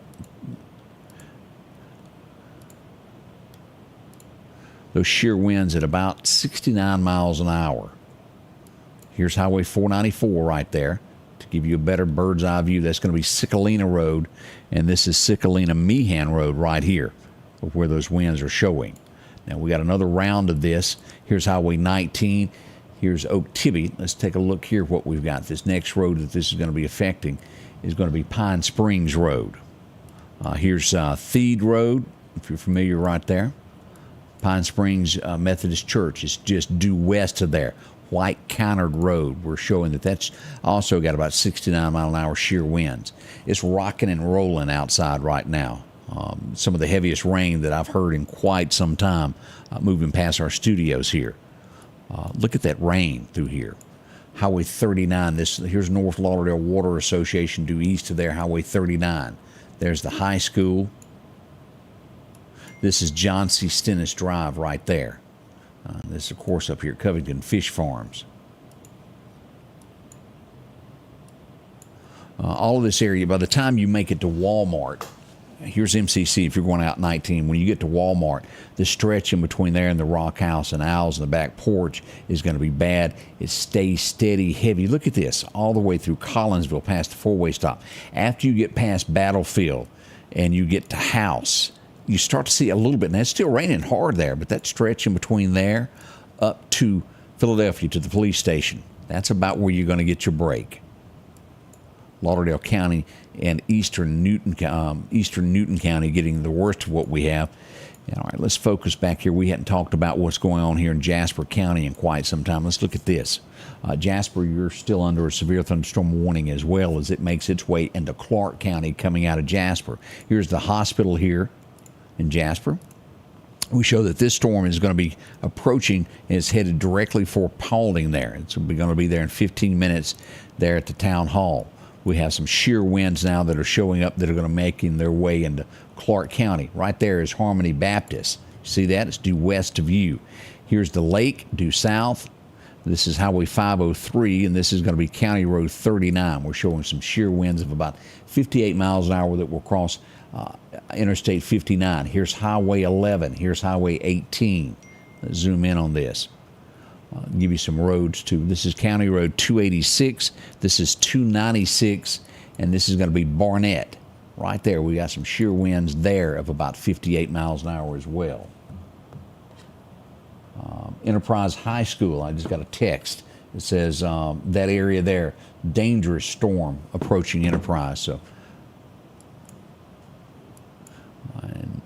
Those shear winds at about 69 miles an hour. Here's Highway 494 right there. To give you a better bird's eye view, that's going to be Cicalina Road, and this is Cicalina-Meehan Road right here, where those winds are showing. Now, we got another round of this. Here's Highway 19. Here's Oak Tibby. Let's take a look here what we've got. This next road that this is going to be affecting is going to be Pine Springs Road. Here's Theed Road, if you're familiar right there. Pine Springs Methodist Church is just due west of there. White Countered Road. We're showing that that's also got about 69 mile an hour shear winds. It's rocking and rolling outside right now. Some of the heaviest rain that I've heard in quite some time moving past our studios here. Look at that rain through here. Highway 39. Here's North Lauderdale Water Association due east of there, Highway 39. There's the high school. This is John C. Stennis Drive right there. This, of course, up here at Covington Fish Farms. All of this area, by the time you make it to Walmart, here's MCC if you're going out 19. When you get to Walmart, the stretch in between there and the Rock House and Owls in the back porch is going to be bad. It stays steady, heavy. Look at this, all the way through Collinsville past the four-way stop. After you get past Battlefield and you get to House, you start to see a little bit, and it's still raining hard there, but that stretch in between there up to Philadelphia, to the police station, that's about where you're going to get your break. Lauderdale County and Eastern Newton County getting the worst of what we have. All right, let's focus back here. We hadn't talked about what's going on here in Jasper County in quite some time. Let's look at this. Jasper, you're still under a severe thunderstorm warning as well as it makes its way into Clark County coming out of Jasper. Here's the hospital here in Jasper. We show that this storm is going to be approaching and it's headed directly for Paulding there. It's going to be there in 15 minutes there at the town hall. We have some shear winds now that are showing up that are going to making their way into Clark County. Right there is Harmony Baptist. See that? It's due west of you. Here's the lake due south. This is Highway 503, and this is going to be County Road 39. We're showing some shear winds of about 58 miles an hour that will cross Interstate 59. Here's Highway 11. Here's Highway 18. Let's zoom in on this. Give you some roads too. This is County Road 286. This is 296, and this is going to be Barnett. Right there, we got some shear winds there of about 58 miles an hour as well. Enterprise High School, I just got a text. It says that area there, dangerous storm approaching Enterprise. So, and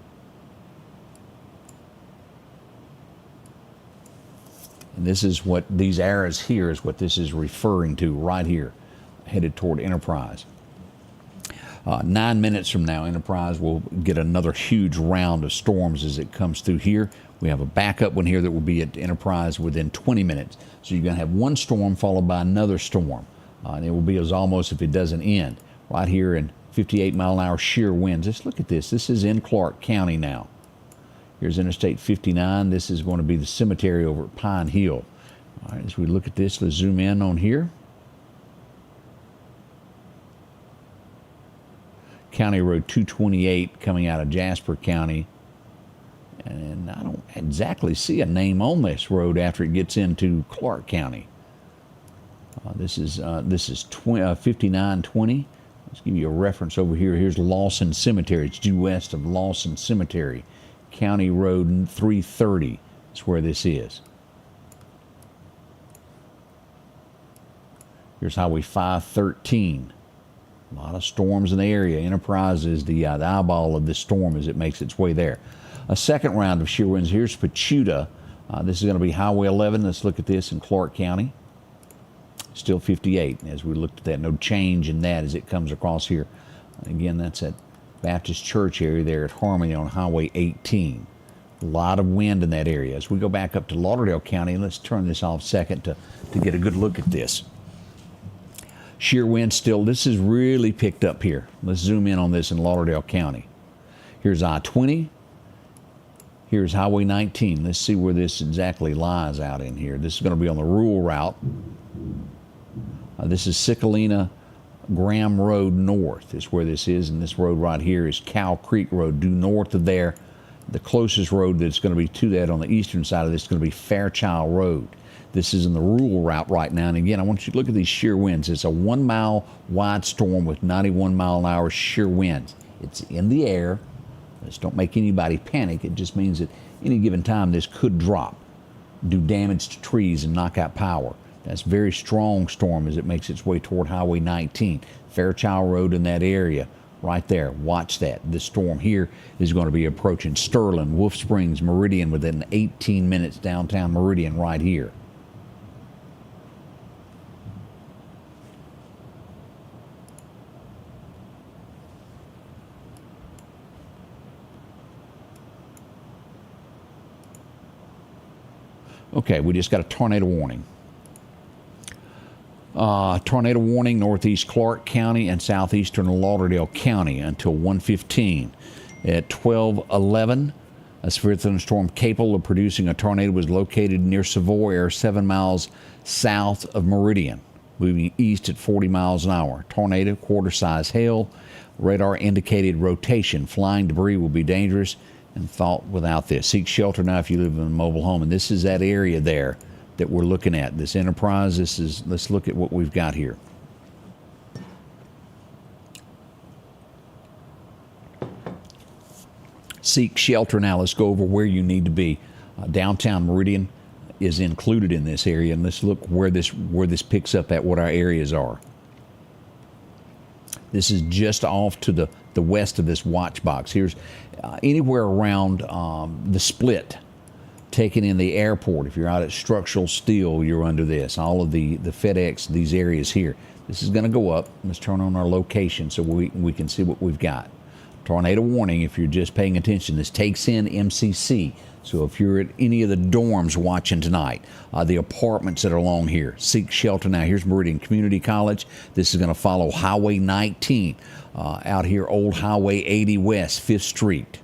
this is what these arrows here is what this is referring to right here, headed toward Enterprise. 9 minutes from now, Enterprise will get another huge round of storms as it comes through here. We have a backup one here that will be at Enterprise within 20 minutes. So you're going to have one storm followed by another storm. And it will be as almost if it doesn't end. Right here in 58 mile an hour shear winds. Just look at this. This is in Clark County now. Here's Interstate 59. This is going to be the cemetery over at Pine Hill. All right, as we look at this, let's zoom in on here. County Road 228 coming out of Jasper County. And I don't exactly see a name on this road after it gets into Clark County. This is 5920. Let's give you a reference over here. Here's Lawson Cemetery. It's due west of Lawson Cemetery. County Road 330 is where this is. Here's Highway 513. A lot of storms in the area. Enterprise is the eyeball of this storm as it makes its way there. A second round of shear winds. Here's Pachuta. This is going to be Highway 11. Let's look at this in Clark County. Still 58. As we looked at that, no change in that as it comes across here. Again, that's at Baptist Church area there at Harmony on Highway 18. A lot of wind in that area. As we go back up to Lauderdale County, let's turn this off a second to get a good look at this. Shear wind still, this is really picked up here. Let's zoom in on this in Lauderdale County. Here's I-20. Here's Highway 19. Let's see where this exactly lies out in here. This is going to be on the rural route. This is Cicalina Graham Road North is where this is, and this road right here is Cow Creek Road. Due north of there, the closest road that's going to be to that on the eastern side of this is going to be Fairchild Road. This is in the rural route right now. And again, I want you to look at these shear winds. It's a 1 mile wide storm with 91 mile an hour shear winds. It's in the air. This don't make anybody panic. It just means that any given time this could drop, do damage to trees and knock out power. That's a very strong storm as it makes its way toward Highway 19. Fairchild Road in that area right there. Watch that. This storm here is going to be approaching Sterling, Wolf Springs, Meridian within 18 minutes downtown Meridian right here. Okay, we just got a tornado warning. Tornado warning, northeast Clark County and southeastern Lauderdale County until 1:15. At 12:11, a severe thunderstorm capable of producing a tornado was located near Savoy, or 7 miles south of Meridian, moving east at 40 miles an hour. Tornado, quarter-size hail, radar indicated rotation. Flying debris will be dangerous and thought without this. Seek shelter now if you live in a mobile home. And this is that area there that we're looking at. This Enterprise, this is, let's look at what we've got here. Seek shelter now. Let's go over where you need to be. Downtown Meridian is included in this area, and let's look where this picks up at, what our areas are. This is just off to the west of this watch box. Here's anywhere around the split, taken in the airport. If you're out at structural steel, you're under this. All of the FedEx, these areas here. This is going to go up. Let's turn on our location so we can see what we've got. Tornado warning, if you're just paying attention. This takes in MCC. So if you're at any of the dorms watching tonight, the apartments that are along here, seek shelter now. Here's Meridian Community College. This is going to follow Highway 19 out here, Old Highway 80 West, 5th Street.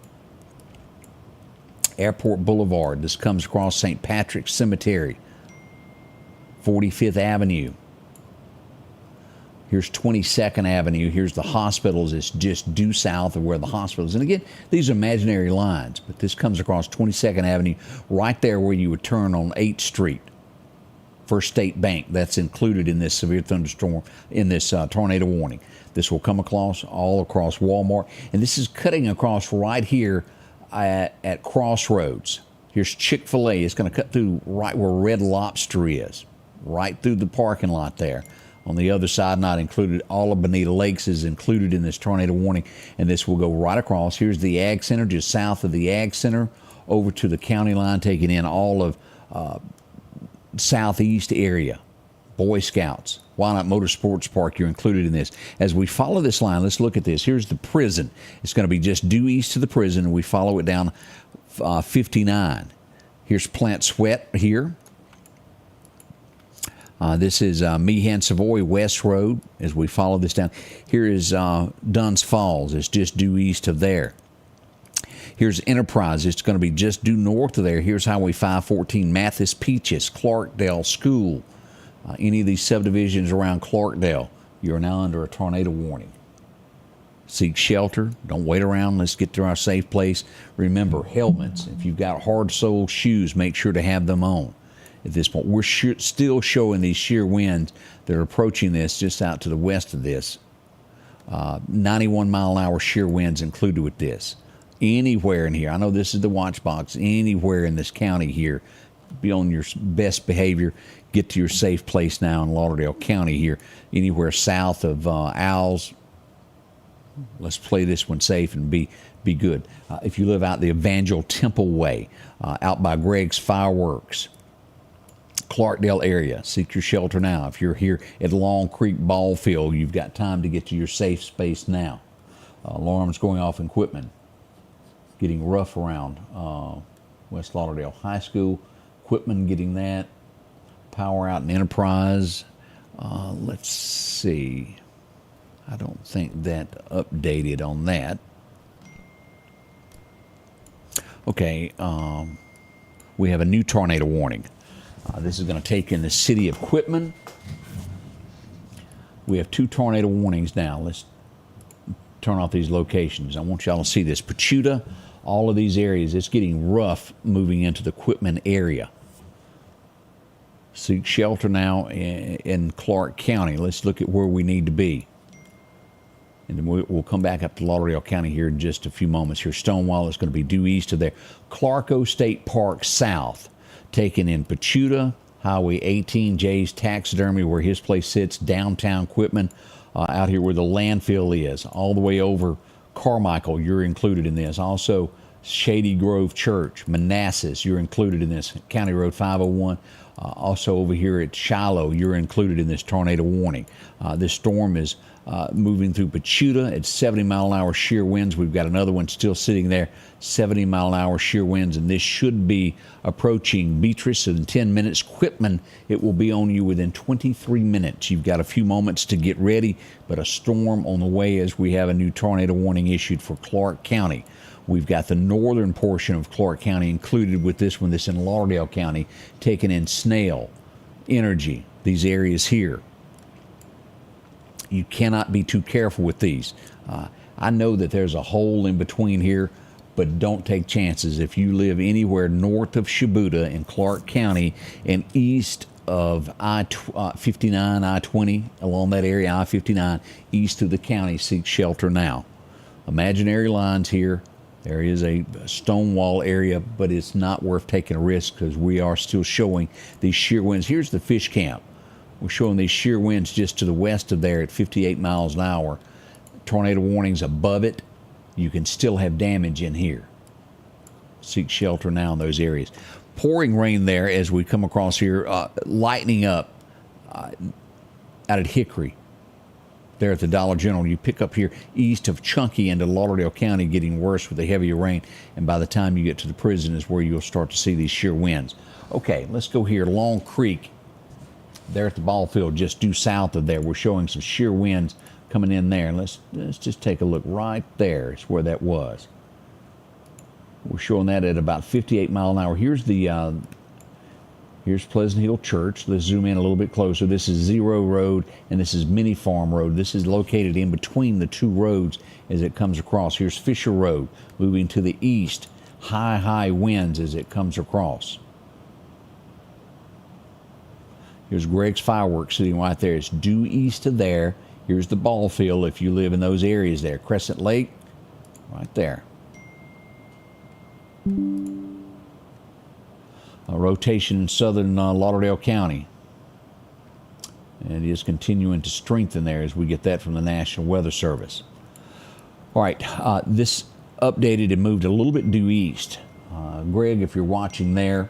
Airport Boulevard. This comes across St. Patrick's Cemetery, 45th Avenue. Here's 22nd Avenue. Here's the hospitals. It's just due south of where the hospitals. And again, these are imaginary lines, but this comes across 22nd Avenue, right there where you would turn on 8th Street. First State Bank, that's included in this severe thunderstorm, in this tornado warning. This will come across all across Walmart, and this is cutting across right here at Crossroads. Here's Chick-fil-A. It's going to cut through right where Red Lobster is, right through the parking lot there. On the other side, not included, all of Bonita Lakes is included in this tornado warning, and this will go right across. Here's the Ag Center, just south of the Ag Center, over to the county line, taking in all of southeast area. Boy Scouts, Why Not Motorsports Park, you're included in this. As we follow this line, let's look at this. Here's the prison. It's going to be just due east to the prison, and we follow it down 59. Here's Plant Sweat here. This is Meehan Savoy West Road as we follow this down. Here is Dunn's Falls. It's just due east of there. Here's Enterprise. It's going to be just due north of there. Here's Highway 514, Mathis Peaches, Clarkdale School. Any of these subdivisions around Clarkdale, you're now under a tornado warning. Seek shelter. Don't wait around. Let's get to our safe place. Remember, helmets. If you've got hard-soled shoes, make sure to have them on. At this point, we're still showing these shear winds that are approaching this just out to the west of this. 91 mile an hour shear winds included with this. Anywhere in here, I know this is the watch box, anywhere in this county here, be on your best behavior. Get to your safe place now in Lauderdale County here. Anywhere south of Owls, let's play this one safe and be good. If you live out the Evangel Temple Way, out by Greg's Fireworks, Clarkdale area, seek your shelter now. If you're here at Long Creek Ball Field, you've got time to get to your safe space now. Alarms going off in Quitman. Getting rough around West Lauderdale High School. Quitman getting that. Power out in Enterprise. Let's see. I don't think that updated on that. Okay, we have a new tornado warning. This is going to take in the city of Quitman. We have 2 tornado warnings now. Let's turn off these locations. I want y'all to see this. Pachuta, all of these areas, it's getting rough moving into the Quitman area. Seek shelter now in Clark County. Let's look at where we need to be. And then we'll come back up to Lauderdale County here in just a few moments. Here, Stonewall is going to be due east of there. Clarko State Park south, taken in Pachuta, Highway 18, Jay's Taxidermy, where his place sits, downtown Quitman, out here where the landfill is, all the way over Carmichael, you're included in this. Also, Shady Grove Church, Manassas, you're included in this. County Road 501. Also over here at Shiloh, you're included in this tornado warning. This storm is moving through Pachuta at 70-mile-an-hour shear winds. We've got another one still sitting there, 70-mile-an-hour shear winds, and this should be approaching Beatrice in 10 minutes. Quitman, it will be on you within 23 minutes. You've got a few moments to get ready, but a storm on the way as we have a new tornado warning issued for Clark County. We've got the northern portion of Clark County included with this one. This in Lauderdale County, taking in Snail, Energy, these areas here. You cannot be too careful with these. I know that there's a hole in between here, but don't take chances. If you live anywhere north of Shibuda in Clark County and east of I-59, I-20, along that area, I-59, east of the county, seek shelter now. Imaginary lines here. There is a Stonewall area, but it's not worth taking a risk because we are still showing these shear winds. Here's the fish camp. We're showing these shear winds just to the west of there at 58 miles an hour. Tornado warnings above it. You can still have damage in here. Seek shelter now in those areas. Pouring rain there as we come across here. Lightning up out at Hickory. There at the Dollar General. You pick up here east of Chunky into Lauderdale County, getting worse with the heavier rain. And by the time you get to the prison is where you'll start to see these sheer winds. Okay, let's go here. Long Creek, there at the ball field, just due south of there. We're showing some sheer winds coming in there. Let's just take a look right there. It's where that was. We're showing that at about 58 mile an hour. Here's the here's Pleasant Hill Church. Let's zoom in a little bit closer. This is Zero Road, and this is Mini Farm Road. This is located in between the two roads as it comes across. Here's Fisher Road, moving to the east. High winds as it comes across. Here's Greg's Fireworks sitting right there. It's due east of there. Here's the ball field if you live in those areas there. Crescent Lake, right there. A rotation in southern Lauderdale County. And it is continuing to strengthen there as we get that from the National Weather Service. All right, this updated and moved a little bit due east. Greg, if you're watching there,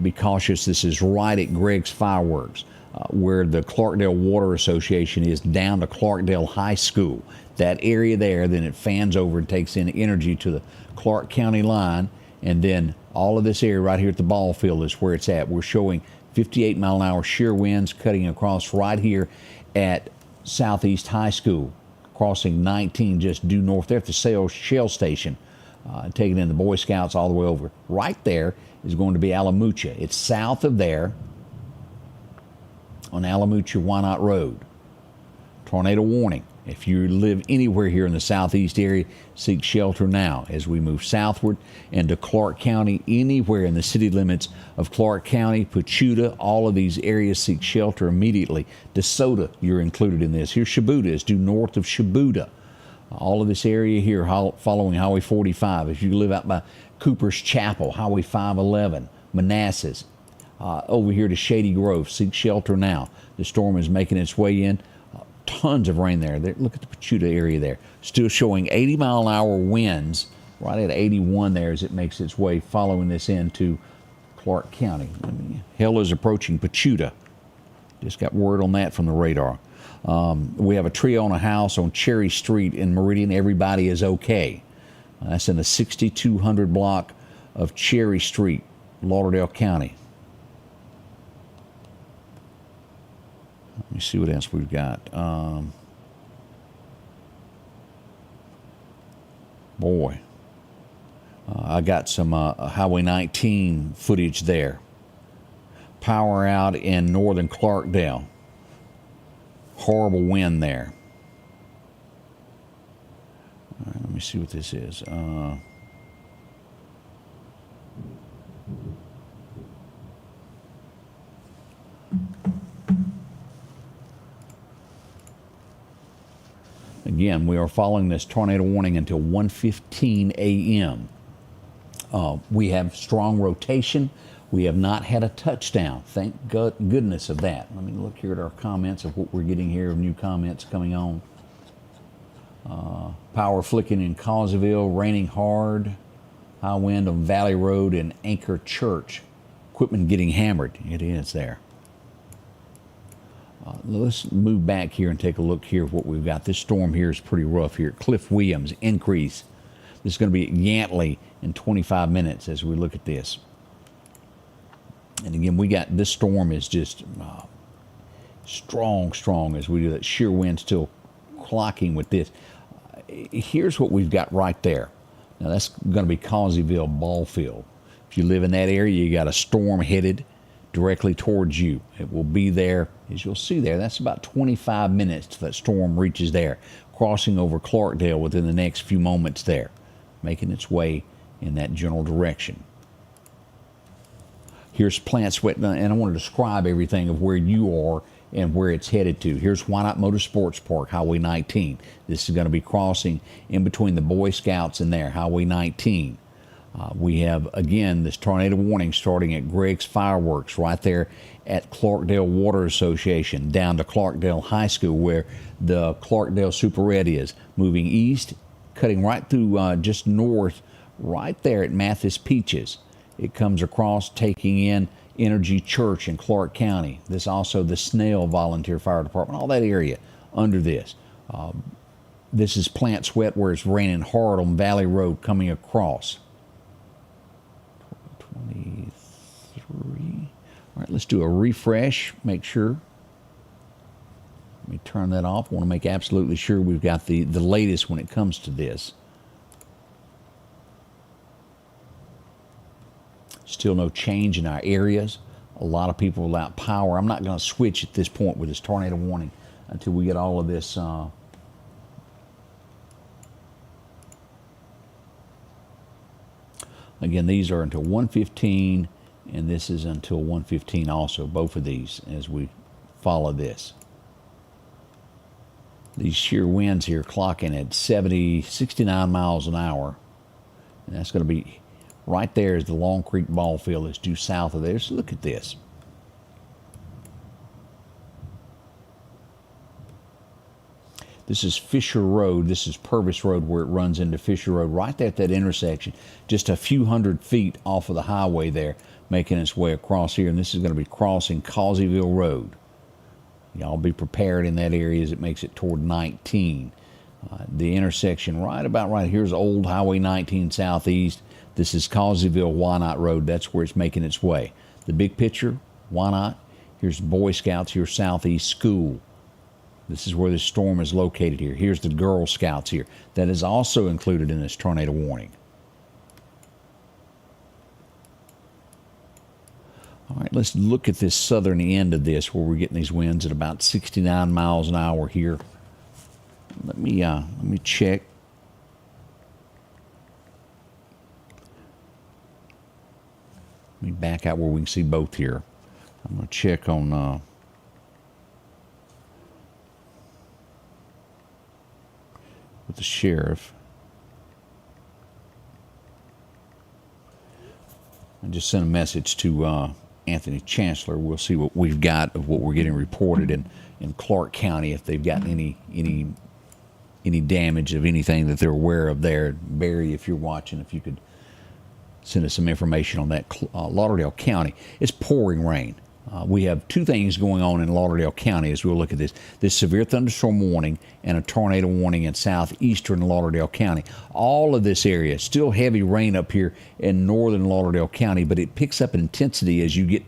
be cautious. This is right at Greg's Fireworks, where the Clarkdale Water Association is down to Clarkdale High School. That area there, then it fans over and takes in energy to the Clark County line. And then all of this area right here at the ball field is where it's at. We're showing 58 mile an hour shear winds cutting across right here at Southeast High School, crossing 19 just due north there at the Shell Station, taking in the Boy Scouts all the way over. Right there is going to be Alamucha. It's south of there on Alamucha Wynot Road. Tornado warning. If you live anywhere here in the southeast area, seek shelter now as we move southward into Clark County. Anywhere in the city limits of Clark County, Pachuta, all of these areas seek shelter immediately. DeSoto, you're included in this. Here's Shibuda, is due north of Shibuda. All of this area here following Highway 45. If you live out by Cooper's Chapel, Highway 511, Manassas, Over here to Shady Grove, seek shelter now. The storm is making its way in. Tons of rain there. Look at the Pachuta area there. Still showing 80-mile-an-hour winds right at 81 there as it makes its way following this into Clark County. Hail is approaching Pachuta. Just got word on that from the radar. We have a tree on a house on Cherry Street in Meridian. Everybody is okay. That's in the 6200 block of Cherry Street, Lauderdale County. Let me see what else we've got. I got some Highway 19 footage there. Power out in northern Clarkdale. Horrible wind there. All right, let me see what this is. Again, we are following this tornado warning until 1:15 a.m. We have strong rotation. We have not had a touchdown. Thank goodness of that. Let me look here at our comments of what we're getting here, new comments coming on. Power flicking in Causeville, raining hard. High wind on Valley Road and Anchor Church. Equipment getting hammered. It is there. Let's move back here and take a look here at what we've got. This storm here is pretty rough here. Cliff Williams, increase. This is going to be at Yantley in 25 minutes as we look at this. And again, we got this storm is just strong as we do that. Shear wind still clocking with this. Here's what we've got right there. Now that's going to be Causeyville ball field. If you live in that area, you got a storm headed directly towards you. It will be there, as you'll see there. That's about 25 minutes till that storm reaches there, crossing over Clarkdale within the next few moments there, making its way in that general direction. Here's Plant Sweat, and I want to describe everything of where you are and where it's headed to. Here's Why Not Motorsports Park, Highway 19. This is going to be crossing in between the Boy Scouts and there, Highway 19. We have, again, this tornado warning starting at Greg's Fireworks right there at Clarkdale Water Association, down to Clarkdale High School where the Clarkdale Super Red is, moving east, cutting right through just north, right there at Mathis Peaches. It comes across, taking in Energy Church in Clark County. This also the Snell Volunteer Fire Department, all that area under this. This is Plant Sweat where it's raining hard on Valley Road coming across. 23. All right, let's do a refresh, make sure. Let me turn that off. I want to make absolutely sure we've got the latest when it comes to this. Still no change in our areas. A lot of people without power. I'm not going to switch at this point with this tornado warning until we get all of this again, these are until 1:15, and this is until 1:15 also, both of these, as we follow this. These shear winds here clocking at 69 miles an hour. And that's going to be right there is the Long Creek ball field that's due south of there. So look at this. This is Fisher Road. This is Purvis Road where it runs into Fisher Road, right there at that intersection, just a few hundred feet off of the highway there, making its way across here. And this is going to be crossing Causeyville Road. Y'all be prepared in that area as it makes it toward 19. The intersection right about right here's old Highway 19 southeast. This is Causeyville Why Not Road. That's where it's making its way. The big picture, why not? Here's Boy Scouts here, Southeast School. This is where the storm is located here. Here's the Girl Scouts here. That is also included in this tornado warning. All right, let's look at this southern end of this where we're getting these winds at about 69 miles an hour here. Let me check. Let me back out where we can see both here. I'm going to check on with the sheriff. I just sent a message to Anthony Chancellor. We'll see what we've got of what we're getting reported in Clark County, if they've gotten any damage of anything that they're aware of there. Barry, if you're watching, if you could send us some information on that. Lauderdale County, it's pouring rain. We have two things going on in Lauderdale County as we'll look at this severe thunderstorm warning and a tornado warning in southeastern Lauderdale County. All of this area, still heavy rain up here in northern Lauderdale County, but it picks up in intensity as you get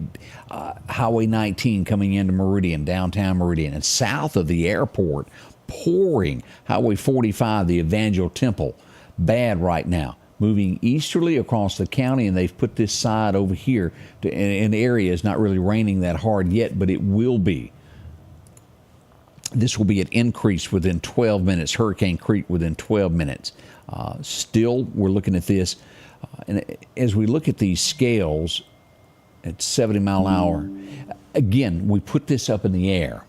Highway 19 coming into Meridian, downtown Meridian, and south of the airport, pouring. Highway 45, the Evangel Temple, bad right now. Moving easterly across the county, and they've put this side over here in the area. It's not really raining that hard yet, but it will be. This will be an increase within 12 minutes. Hurricane Creek within 12 minutes. Still, we're looking at this. And as we look at these scales at 70 mile an hour, again, we put this up in the air.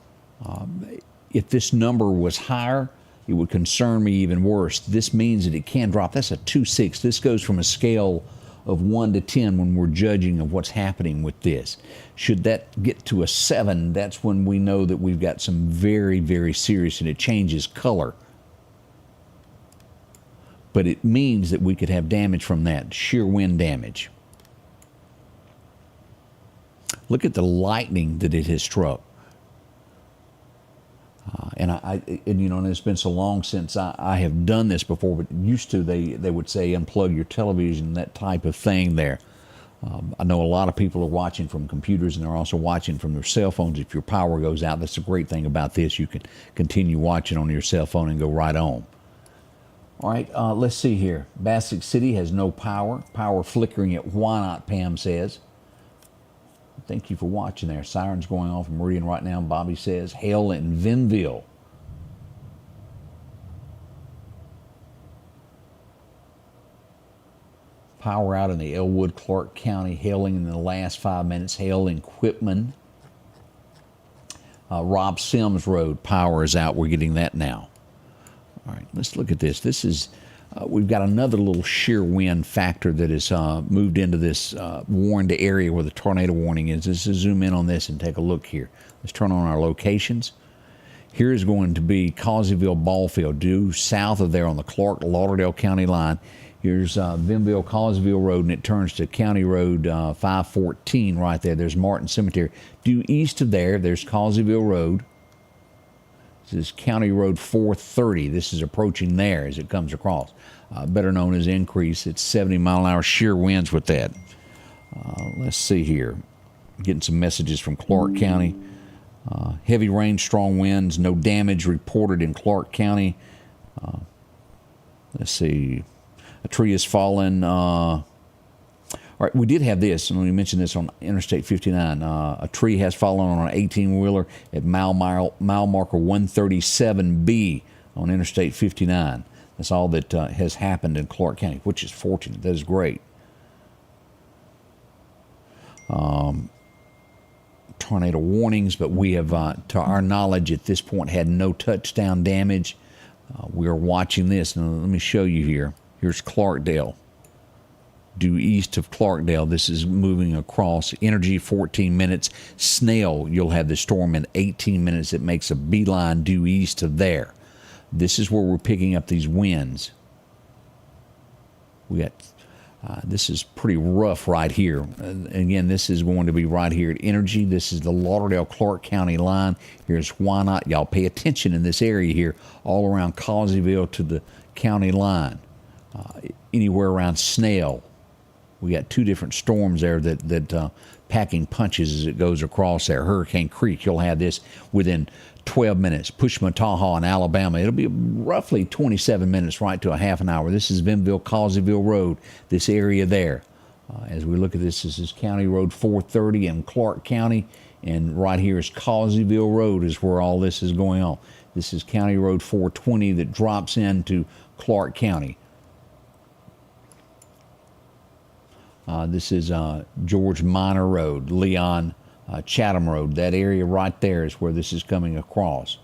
If this number was higher, it would concern me even worse. This means that it can drop. That's a 2.6. This goes from a scale of 1 to 10 when we're judging of what's happening with this. Should that get to a 7, that's when we know that we've got some very, very serious, and it changes color. But it means that we could have damage from that, shear wind damage. Look at the lightning that it has struck. And you know, and it's been so long since I have done this before, but used to they would say unplug your television, that type of thing there. I know a lot of people are watching from computers, and they're also watching from their cell phones. If your power goes out, that's the great thing about this. You can continue watching on your cell phone and go right on. All right, let's see here. Bassick City has no power. Power flickering at why not, Pam says. Thank you for watching there. Sirens going off in Meridian right now. Bobby says hail in Vinville. Power out in the Elwood, Clark County. Hailing in the last 5 minutes. Hail in Quitman. Rob Sims Road, power is out. We're getting that now. All right, let's look at this. This is, we've got another little shear wind factor that has moved into this warned area where the tornado warning is. Let's zoom in on this and take a look here. Let's turn on our locations. Here is going to be Causeyville Ballfield, due south of there on the Clark-Lauderdale County line. Here's Vinville, Causeyville Road, and it turns to County Road 514 right there. There's Martin Cemetery. Due east of there, there's Causeyville Road. This is County Road 430. This is approaching there as it comes across. Better known as Increase. It's 70 mile an hour shear winds with that. Let's see here. Getting some messages from Clark County. Heavy rain, strong winds, no damage reported in Clark County. Let's see. A tree has fallen. All right, we did have this, and we mentioned this on Interstate 59. A tree has fallen on an 18-wheeler at mile marker 137B on Interstate 59. That's all that has happened in Clark County, which is fortunate. That is great. Tornado warnings, but we have, to our knowledge at this point, had no touchdown damage. We are watching this, and let me show you here. Here's Clarkdale. Due east of Clarkdale, this is moving across. Energy, 14 minutes. Snail, you'll have the storm in 18 minutes. It makes a beeline due east of there. This is where we're picking up these winds. We got, this is pretty rough right here. Again, this is going to be right here at Energy. This is the Lauderdale-Clark County line. Here's why not. Y'all pay attention in this area here, all around Causeyville to the county line. Anywhere around Snail. We got two different storms there that packing punches as it goes across there. Hurricane Creek, you'll have this within 12 minutes. Pushmataha in Alabama, it'll be roughly 27 minutes right to a half an hour. This is Vinville, Causeyville Road, this area there. As we look at this is County Road 430 in Clark County, and right here is Causeyville Road is where all this is going on. This is County Road 420 that drops into Clark County. This is George Minor Road, Leon Chatham Road. That area right there is where this is coming across.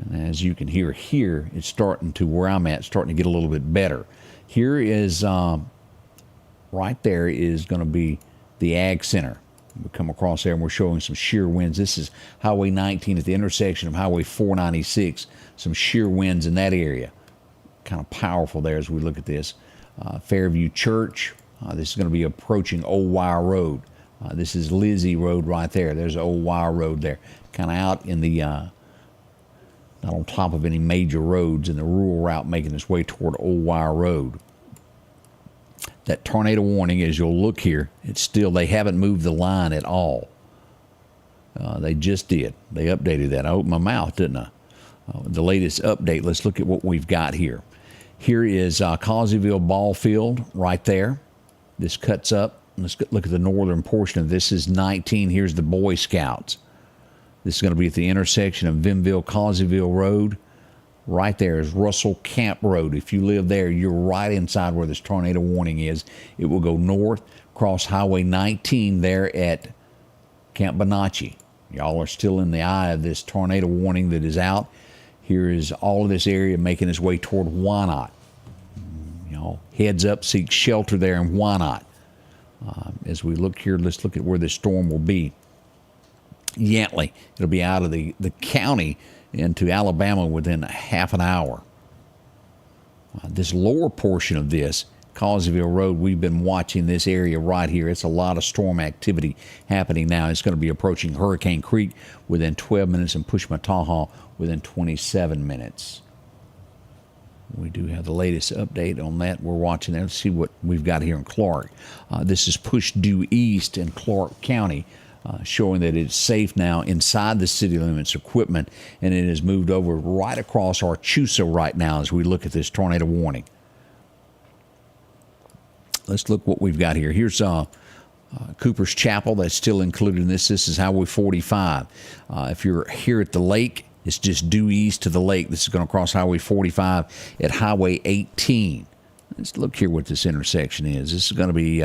And as you can hear here, it's starting to, where I'm at, starting to get a little bit better. Here is, right there is going to be the Ag Center. We come across there and we're showing some shear winds. This is Highway 19 at the intersection of Highway 496. Some shear winds in that area. Kind of powerful there as we look at this. Fairview Church. This is going to be approaching Old Wire Road. This is Lizzie Road right there. There's Old Wire Road there. Kind of out in the, not on top of any major roads, in the rural route making its way toward Old Wire Road. That tornado warning, as you'll look here, it's still, they haven't moved the line at all. They just did. They updated that. I opened my mouth, didn't I? The latest update, let's look at what we've got here. Here is Causeyville Ball Field right there. This cuts up. Let's look at the northern portion of this. Is 19. Here's the Boy Scouts. This is going to be at the intersection of Vinville-Causeyville Road. Right there is Russell Camp Road. If you live there, you're right inside where this tornado warning is. It will go north, cross Highway 19 there at Camp Bonacci. Y'all are still in the eye of this tornado warning that is out. Here is all of this area making its way toward Wynot. Y'all heads up, seek shelter there in Wynot. As we look here, let's look at where this storm will be. Yantly, it'll be out of the county into Alabama within a half an hour. This lower portion of this, Causeyville Road, we've been watching this area right here. It's a lot of storm activity happening now. It's going to be approaching Hurricane Creek within 12 minutes and Pushmataha within 27 minutes. We do have the latest update on that. We're watching that. Let's see what we've got here in Clark. This is pushed due east in Clark County. Showing that it's safe now inside the city limits equipment, and it has moved over right across Archusa right now as we look at this tornado warning. Let's look what we've got here. Here's Cooper's Chapel. That's still included in this. This is Highway 45. If you're here at the lake, it's just due east to the lake. This is going to cross Highway 45 at Highway 18. Let's look here what this intersection is. This is going to be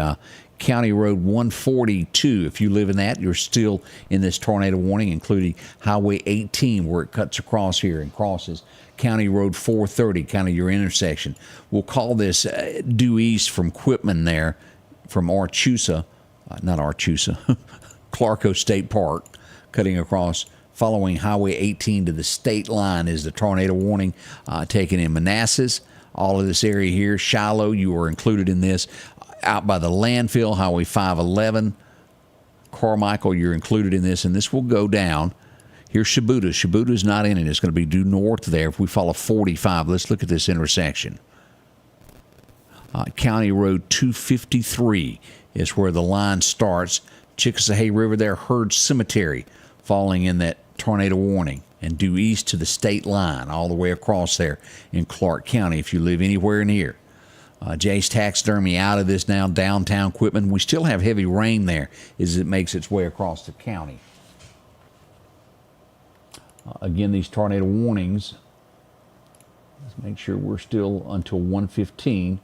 County Road 142. If you live in that, you're still in this tornado warning, including Highway 18, where it cuts across here and crosses County Road 430, kind of your intersection. We'll call this due east from Quitman there, from Archusa, not Archusa, Clarko State Park, cutting across, following Highway 18 to the state line is the tornado warning taken in Manassas. All of this area here, Shiloh, you are included in this. Out by the landfill, Highway 511, Carmichael, you're included in this, and this will go down. Here's Shibuda. Shibuda's not in it. It's going to be due north there. If we follow 45, let's look at this intersection. County Road 253 is where the line starts. Chickasahee River there, Herd Cemetery, falling in that tornado warning, and due east to the state line, all the way across there in Clark County, if you live anywhere in here. Jay's Taxidermy out of this now, downtown Quitman. We still have heavy rain there as it makes its way across the county. Again, these tornado warnings, let's make sure we're still until 1:15.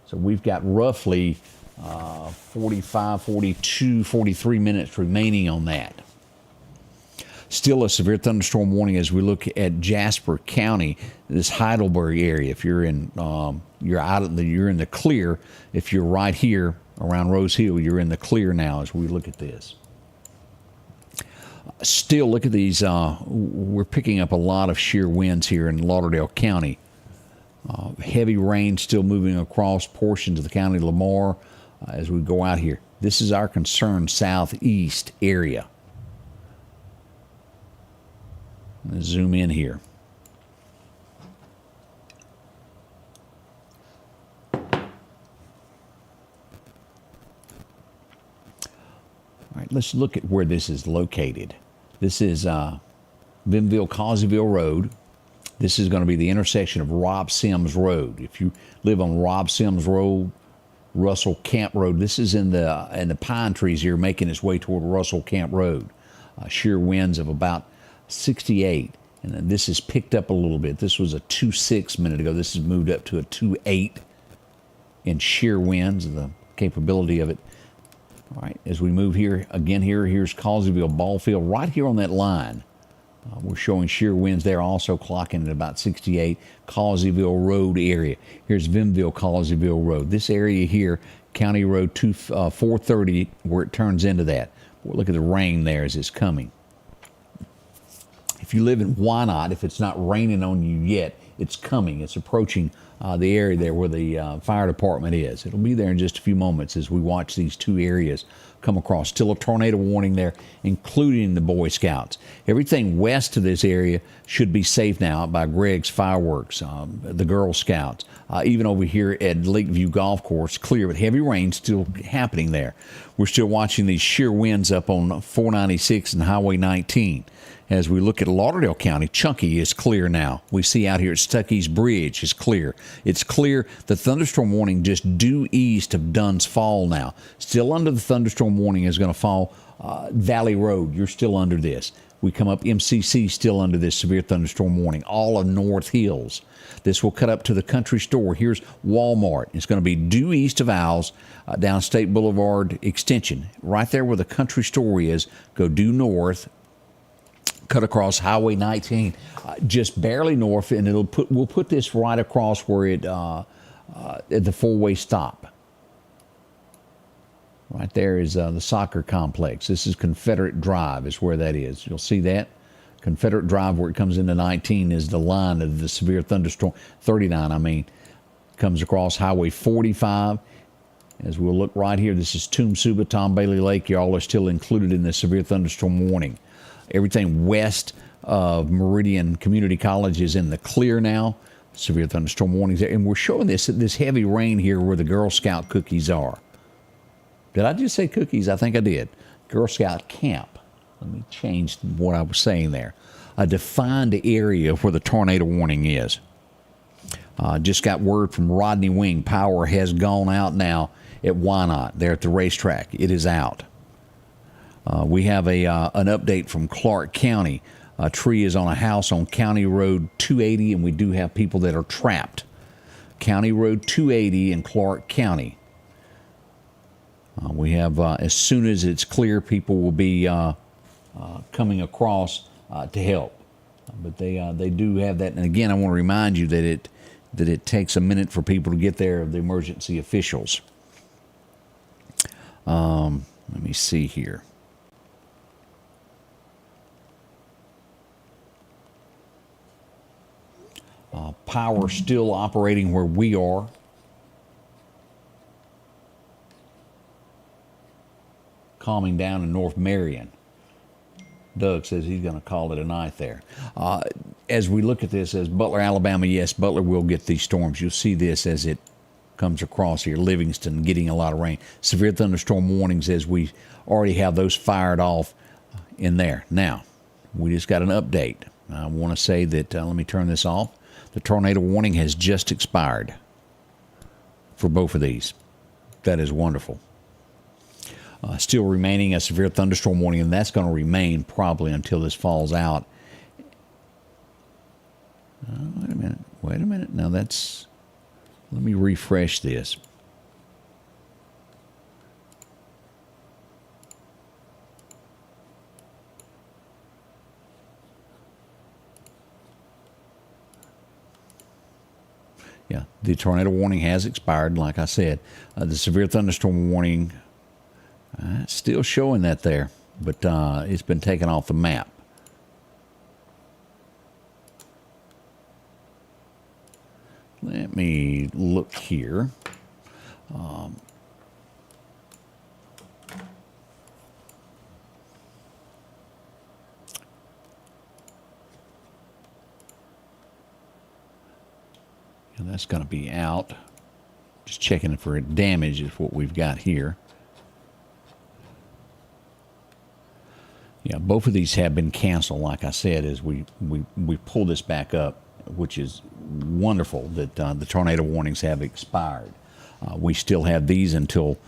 So we've got roughly 45, 42, 43 minutes remaining on that. Still a severe thunderstorm warning as we look at Jasper County, this Heidelberg area. If you're in, you're in the clear. If you're right here around Rose Hill, you're in the clear now as we look at this. Still, look at these. We're picking up a lot of shear winds here in Lauderdale County. Heavy rain still moving across portions of the county of Lamar as we go out here. This is our concerned southeast area. Let's zoom in here. All right, let's look at where this is located. This is Vinville-Causeyville Road. This is going to be the intersection of Rob Sims Road. If you live on Rob Sims Road, Russell Camp Road, this is in the pine trees here, making its way toward Russell Camp Road. Shear winds of about 68, and then this has picked up a little bit. This was a 2.6 minute ago. This has moved up to a 2.8 in sheer winds, the capability of it. All right, as we move here, again here's Causeyville Ball Field, right here on that line. We're showing shear winds there, also clocking at about 68. Causeyville Road area. Here's Vinville, Causeyville Road. This area here, County Road 430, where it turns into that. Look at the rain there as it's coming. If you live in Wynot, if it's not raining on you yet, it's coming. It's approaching the area there where the fire department is. It'll be there in just a few moments as we watch these two areas come across. Still a tornado warning there, including the Boy Scouts. Everything west of this area should be safe now by Greg's Fireworks, the Girl Scouts. Even over here at Lakeview Golf Course, clear, but heavy rain still happening there. We're still watching these sheer winds up on 496 and Highway 19. As we look at Lauderdale County, Chunky is clear now. We see out here at Stuckey's Bridge is clear. It's clear. The thunderstorm warning just due east of Dunn's Fall now. Still under the thunderstorm warning is going to fall. Valley Road, you're still under this. We come up MCC, still under this severe thunderstorm warning. All of North Hills. This will cut up to the country store. Here's Walmart. It's going to be due east of Owls down State Boulevard Extension. Right there where the country store is, go due north. Cut across Highway 19, just barely north, and we'll put this right across where it at the four-way stop. Right there is the soccer complex. This is Confederate Drive, is where that is. You'll see that. Confederate Drive, where it comes into 19, is the line of the severe thunderstorm. 39, I mean, comes across Highway 45. As we'll look right here, this is Toomsuba, Tom Bailey Lake. Y'all are still included in the severe thunderstorm warning. Everything west of Meridian Community College is in the clear now. Severe thunderstorm warnings there. And we're showing this heavy rain here where the Girl Scout cookies are. Did I just say cookies? I think I did. Girl Scout camp. Let me change what I was saying there. A defined area where the tornado warning is. Just got word from Rodney Wing. Power has gone out now at Wynot. There at the racetrack. It is out. We have an update from Clark County. A tree is on a house on County Road 280, and we do have people that are trapped. County Road 280 in Clark County. We have, as soon as it's clear, people will be coming across to help. But they do have that. And again, I want to remind you that it takes a minute for people to get there, the emergency officials. Let me see here. Power still operating where we are. Calming down in North Marion. Doug says he's going to call it a night there. As we look at this as Butler, Alabama, yes, Butler will get these storms. You'll see this as it comes across here. Livingston getting a lot of rain. Severe thunderstorm warnings as we already have those fired off in there. Now, we just got an update. I want to say that, let me turn this off. The tornado warning has just expired for both of these. That is wonderful. Still remaining a severe thunderstorm warning, and that's going to remain probably until this falls out. Wait a minute. Now let me refresh this. Yeah, the tornado warning has expired, like I said. The severe thunderstorm warning, still showing that there, but it's been taken off the map. Let me look here. And that's going to be out. Just checking for damage is what we've got here. Yeah, both of these have been canceled, like I said, as we pull this back up, which is wonderful that the tornado warnings have expired. We still have these until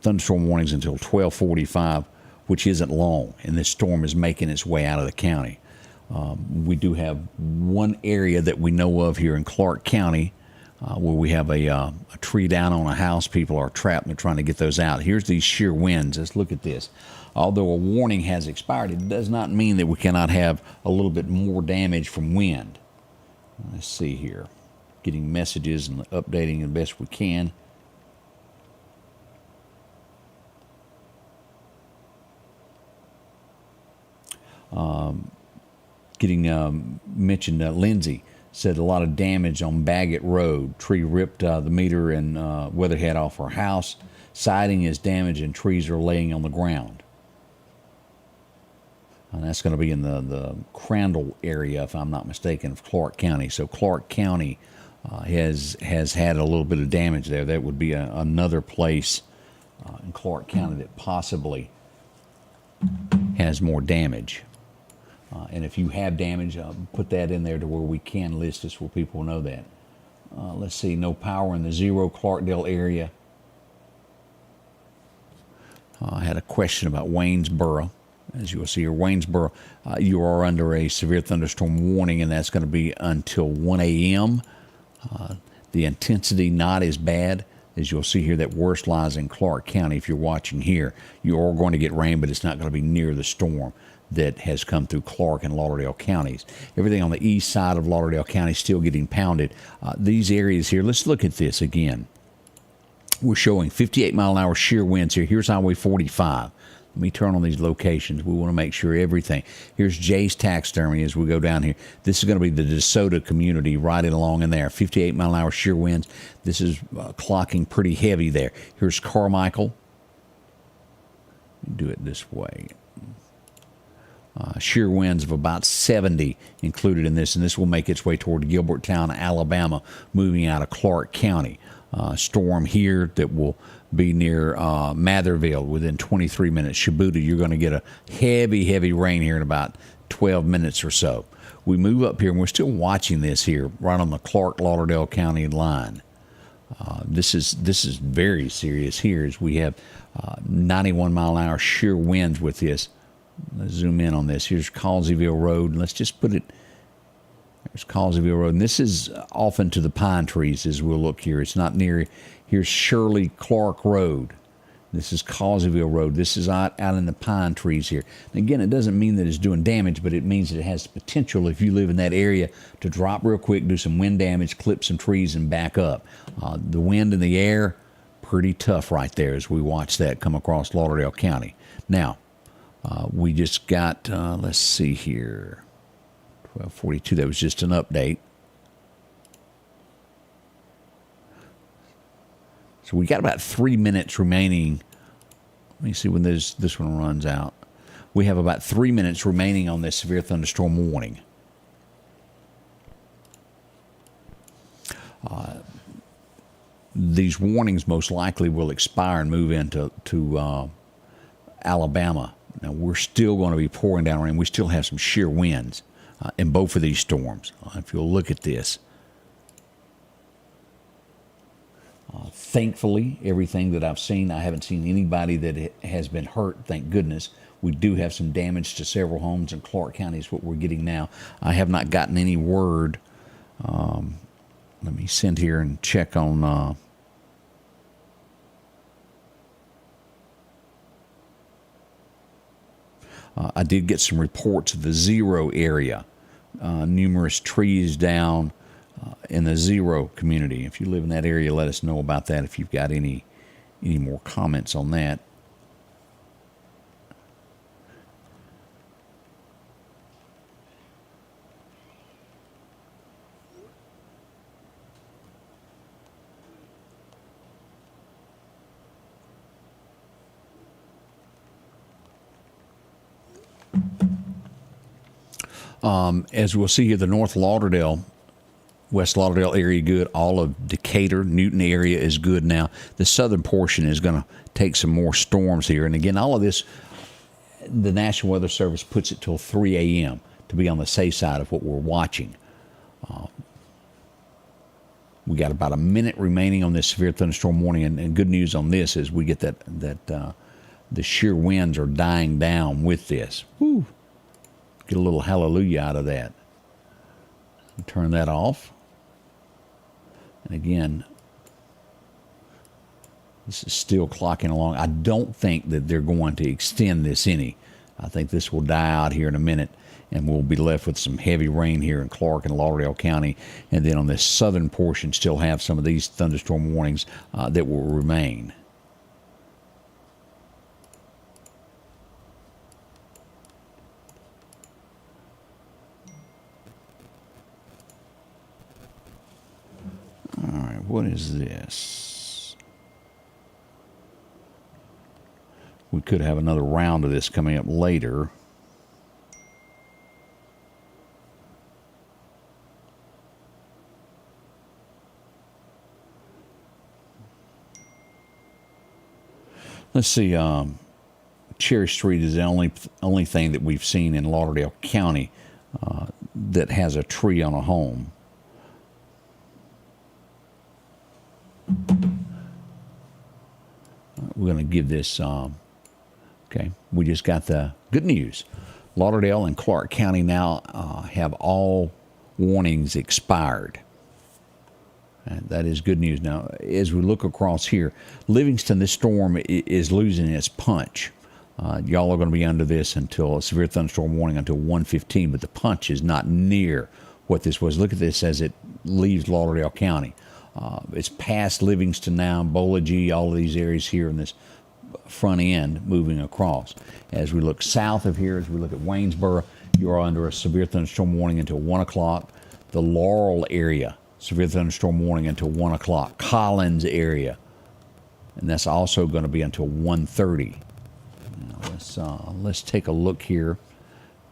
thunderstorm warnings until 12:45, which isn't long, and this storm is making its way out of the county. We do have one area that we know of here in Clark County where we have a tree down on a house. People are trapped and they're trying to get those out. Here's these shear winds. Let's look at this. Although a warning has expired, it does not mean that we cannot have a little bit more damage from wind. Let's see here. Getting messages and updating the best we can. Mentioned Lindsay said a lot of damage on Baggett Road. Tree ripped the meter and weatherhead off her house. Siding is damaged and trees are laying on the ground. And that's going to be in the Crandall area, if I'm not mistaken, of Clark County. So Clark County has had a little bit of damage there. That would be another place in Clark County that possibly has more damage. And if you have damage, put that in there to where we can list this where people know that. Let's see, no power in the 0 Clarkdale area. I had a question about Waynesboro. As you will see here, Waynesboro, you are under a severe thunderstorm warning, and that's going to be until 1 a.m. The intensity not as bad. As you'll see here, that worst lies in Clark County. If you're watching here, you are going to get rain, but it's not going to be near the storm that has come through Clark and Lauderdale counties. Everything on the east side of Lauderdale County is still getting pounded. These areas here, let's look at this again. We're showing 58-mile-an-hour shear winds here. Here's Highway 45. Let me turn on these locations. We want to make sure everything. Here's Jay's Taxidermy as we go down here. This is going to be the DeSoto community right along in there. 58-mile-an-hour shear winds. This is clocking pretty heavy there. Here's Carmichael. Do it this way. Shear winds of about 70 included in this, and this will make its way toward Gilberttown, Alabama, moving out of Clark County. Storm here that will be near Matherville within 23 minutes. Shibuda, you're going to get a heavy rain here in about 12 minutes or so. We move up here, and we're still watching this here right on the Clark-Lauderdale County line. This is very serious here as we have 91-mile-an-hour sheer winds with this. Let's zoom in on this. Here's Causeyville Road. Let's just put it. There's Causeyville Road. And this is off into the pine trees as we'll look here. It's not near. Here's Shirley Clark Road. This is Causeyville Road. This is out in the pine trees here. And again, it doesn't mean that it's doing damage, but it means that it has the potential, if you live in that area, to drop real quick, do some wind damage, clip some trees, and back up. The wind in the air, pretty tough right there as we watch that come across Lauderdale County. Now, we just got, let's see here, 12:42. That was just an update. So we got about 3 minutes remaining. Let me see when this one runs out. We have about 3 minutes remaining on this severe thunderstorm warning. These warnings most likely will expire and move into Alabama. Now, we're still going to be pouring down rain. We still have some sheer winds in both of these storms. If you'll look at this. Thankfully, everything that I've seen, I haven't seen anybody that has been hurt, thank goodness. We do have some damage to several homes in Clark County is what we're getting now. I have not gotten any word. Let me send here and check on... I did get some reports of the 0 area. Numerous trees down in the 0 community. If you live in that area, let us know about that if you've got any more comments on that. As we'll see here, the North Lauderdale, West Lauderdale area good. All of Decatur, Newton area is good now. The southern portion is going to take some more storms here. And again, all of this, the National Weather Service puts it till 3 a.m. to be on the safe side of what we're watching. We got about a minute remaining on this severe thunderstorm warning. And good news on this is we get that the sheer winds are dying down with this. Woo. Get a little hallelujah out of that. Turn that off. Again, this is still clocking along. I don't think that they're going to extend this any. I think this will die out here in a minute, and we'll be left with some heavy rain here in Clark and Lauderdale County. And then on this southern portion, still have some of these thunderstorm warnings that will remain. All right, what is this? We could have another round of this coming up later. Let's see. Cherry Street is the only thing that we've seen in Lauderdale County that has a tree on a home. We're going to give this, okay, we just got the good news. Lauderdale and Clark County now have all warnings expired. And that is good news. Now, as we look across here, Livingston, this storm is losing its punch. Y'all are going to be under this until a severe thunderstorm warning until 1:15, but the punch is not near what this was. Look at this as it leaves Lauderdale County. It's past Livingston now, Bolagie, all of these areas here in this front end moving across. As we look south of here, as we look at Waynesboro, you're under a severe thunderstorm warning until 1 o'clock. The Laurel area, severe thunderstorm warning until 1 o'clock. Collins area, and that's also going to be until 1:30. Now let's take a look here.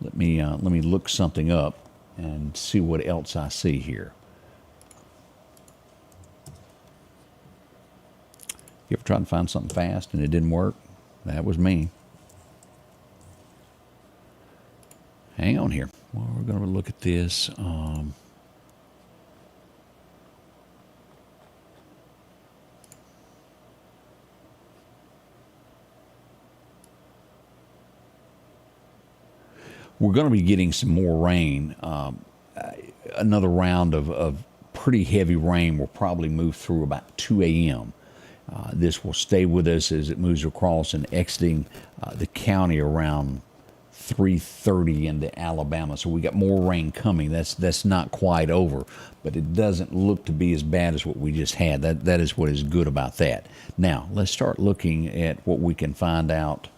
Let me look something up and see what else I see here. You ever tried to find something fast and it didn't work? That was me. Hang on here. Well, we're going to look at this. We're going to be getting some more rain. Another round of pretty heavy rain will probably move through about 2 a.m. This will stay with us as it moves across and exiting the county around 3:30 into Alabama. So we got more rain coming. That's not quite over, but it doesn't look to be as bad as what we just had. That is what is good about that. Now, let's start looking at what we can find out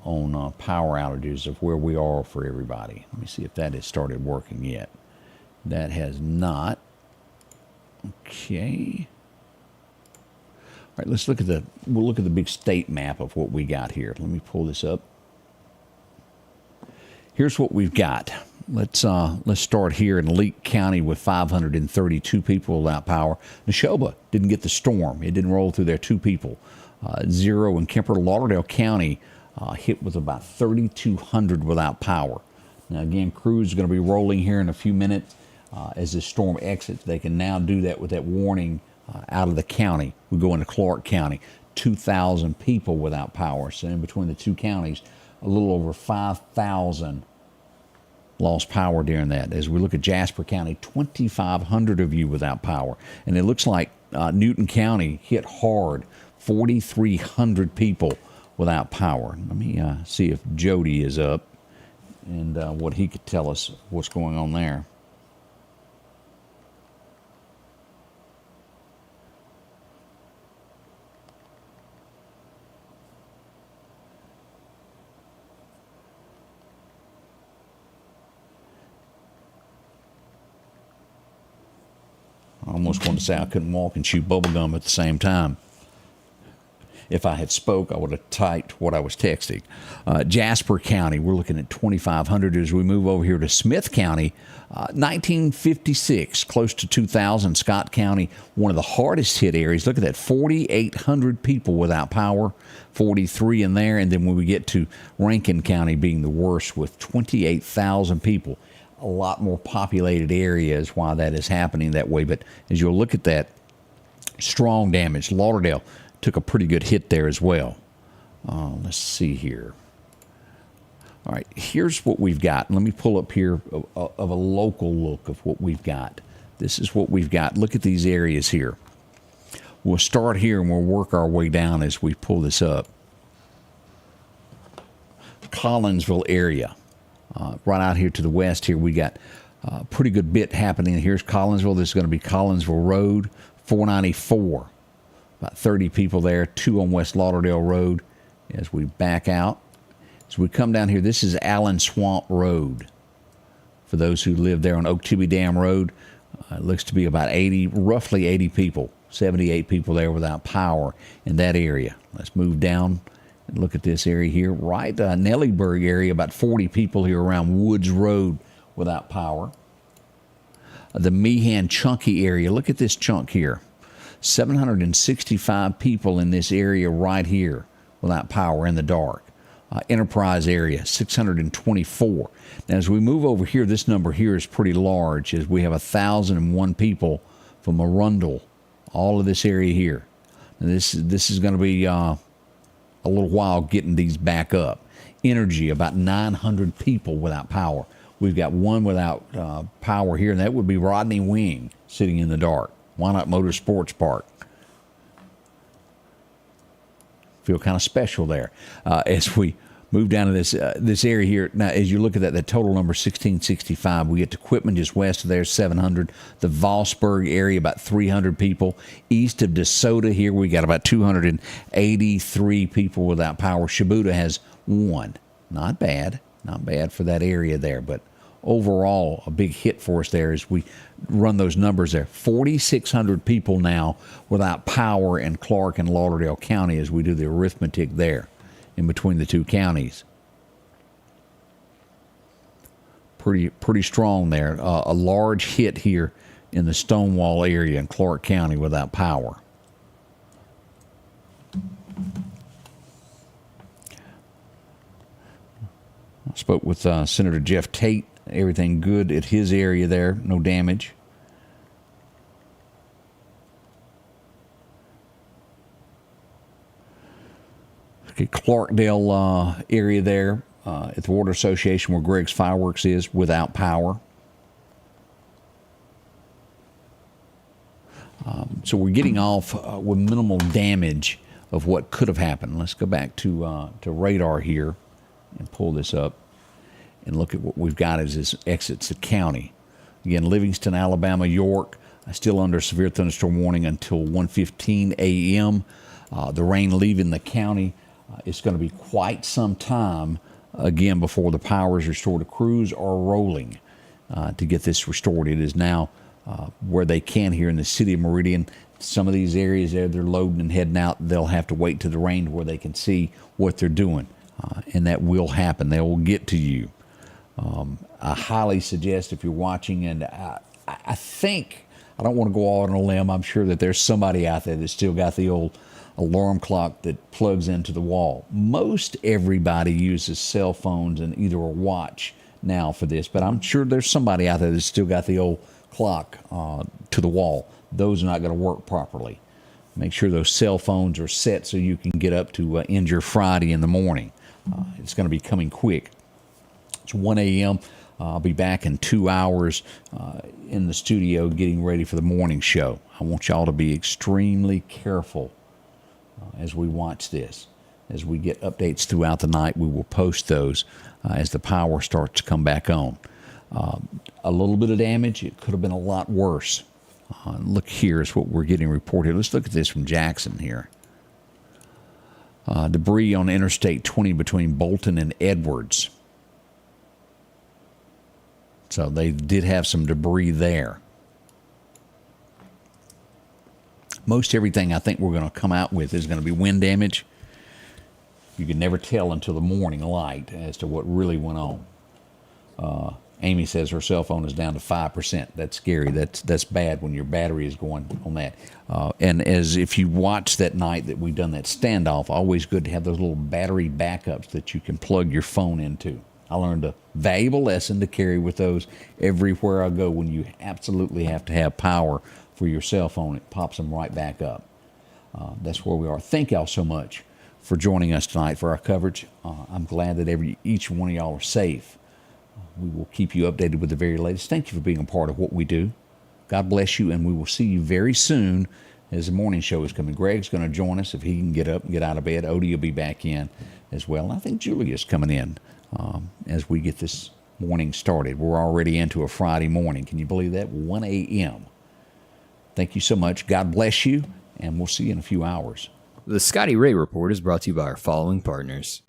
on power outages of where we are for everybody. Let me see if that has started working yet. That has not. Okay. All right, we'll look at the big state map of what we got here. Let me pull this up. Here's what we've got. Let's start here in Leake County with 532 people without power. NESHOBA didn't get the storm. It didn't roll through there. 2 people. 0 in Kemper. Lauderdale County hit with about 3,200 without power. Now again, crews are going to be rolling here in a few minutes as this storm exits. They can now do that with that warning out of the county. We go into Clark County, 2,000 people without power. So in between the two counties, a little over 5,000 lost power during that. As we look at Jasper County, 2,500 of you without power. And it looks like Newton County hit hard, 4,300 people without power. Let me see if Jody is up and what he could tell us what's going on there. I almost wanted to say I couldn't walk and chew bubble gum at the same time. If I had spoke, I would have typed what I was texting. Jasper County, we're looking at 2,500 as we move over here to Smith County. 1956, close to 2,000. Scott County, one of the hardest hit areas. Look at that, 4,800 people without power, 43 in there. And then when we get to Rankin County being the worst with 28,000 people. A lot more populated areas why that is happening that way. But as you'll look at that, strong damage. Lauderdale took a pretty good hit there as well. Let's see here. All right, here's what we've got. Let me pull up here of a local look of what we've got. This is what we've got. Look at these areas here. We'll start here and we'll work our way down as we pull this up. Collinsville area. Right out here to the west here, we got a pretty good bit happening. Here's Collinsville. This is going to be Collinsville Road, 494. About 30 people there, 2 on West Lauderdale Road. As we back out, as we come down here, this is Allen Swamp Road. For those who live there on Okeechobee Dam Road, it looks to be about 80, roughly 80 people, 78 people there without power in that area. Let's move down and look at this area here. Right, Nellyburg area, about 40 people here around Woods Road without power. The Meehan Chunky area, look at this chunk here. 765 people in this area right here without power in the dark. Enterprise area, 624. Now, as we move over here, this number here is pretty large, as we have 1,001 people from Arundel, all of this area here. And this is going to be a little while getting these back up. Energy, about 900 people without power. We've got one without power here, and that would be Rodney Wing sitting in the dark. Why not Motorsports Park? Feel kind of special there. As we move down to this area here, now as you look at that total number 1665, we get to Quitman just west of there, 700. The Vossburg area, about 300 people. East of DeSoto here, we got about 283 people without power. Shibuda has 1. Not bad for that area there, but overall a big hit for us there as we run those numbers there. 4,600 people now without power in Clark and Lauderdale County as we do the arithmetic there in between the two counties. Pretty strong there. A large hit here in the Stonewall area in Clark County without power. I spoke with Senator Jeff Tate. Everything good at his area there. No damage. Okay, Clarkdale area there at the Water Association where Greg's Fireworks is without power. So we're getting off with minimal damage of what could have happened. Let's go back to radar here and pull this up and look at what we've got as this exits the county. Again, Livingston, Alabama, York, still under severe thunderstorm warning until 1:15 a.m. The rain leaving the county. It's going to be quite some time, again, before the power is restored. The crews are rolling to get this restored. It is now where they can here in the city of Meridian. Some of these areas there, they're loading and heading out. They'll have to wait to the rain where they can see what they're doing. And that will happen. They will get to you. I highly suggest if you're watching, and I think, I don't want to go out on a limb, I'm sure that there's somebody out there that's still got the old alarm clock that plugs into the wall. Most everybody uses cell phones and either a watch now for this, but I'm sure there's somebody out there that's still got the old clock to the wall. Those are not going to work properly. Make sure those cell phones are set so you can get up to end your Friday in the morning. It's going to be coming quick. It's 1 a.m. I'll be back in 2 hours in the studio getting ready for the morning show. I want y'all to be extremely careful as we watch this. As we get updates throughout the night, we will post those as the power starts to come back on. A little bit of damage. It could have been a lot worse. Look, here is what we're getting reported. Let's look at this from Jackson here. Debris on Interstate 20 between Bolton and Edwards. So they did have some debris there. Most everything I think we're going to come out with is going to be wind damage. You can never tell until the morning light as to what really went on. Amy says her cell phone is down to 5%. That's scary. That's bad when your battery is going on that. And as if you watch that night that we've done that standoff, always good to have those little battery backups that you can plug your phone into. I learned a valuable lesson to carry with those everywhere I go. When you absolutely have to have power for your cell phone, it pops them right back up. That's where we are. Thank y'all so much for joining us tonight for our coverage. I'm glad that each one of y'all are safe. We will keep you updated with the very latest. Thank you for being a part of what we do. God bless you, and we will see you very soon as the morning show is coming. Greg's going to join us if he can get up and get out of bed. Odie will be back in as well. And I think Julia's coming in as we get this morning started. We're already into a Friday morning. Can you believe that? 1 a.m. Thank you so much. God bless you, and we'll see you in a few hours. The Scotty Ray Report is brought to you by our following partners.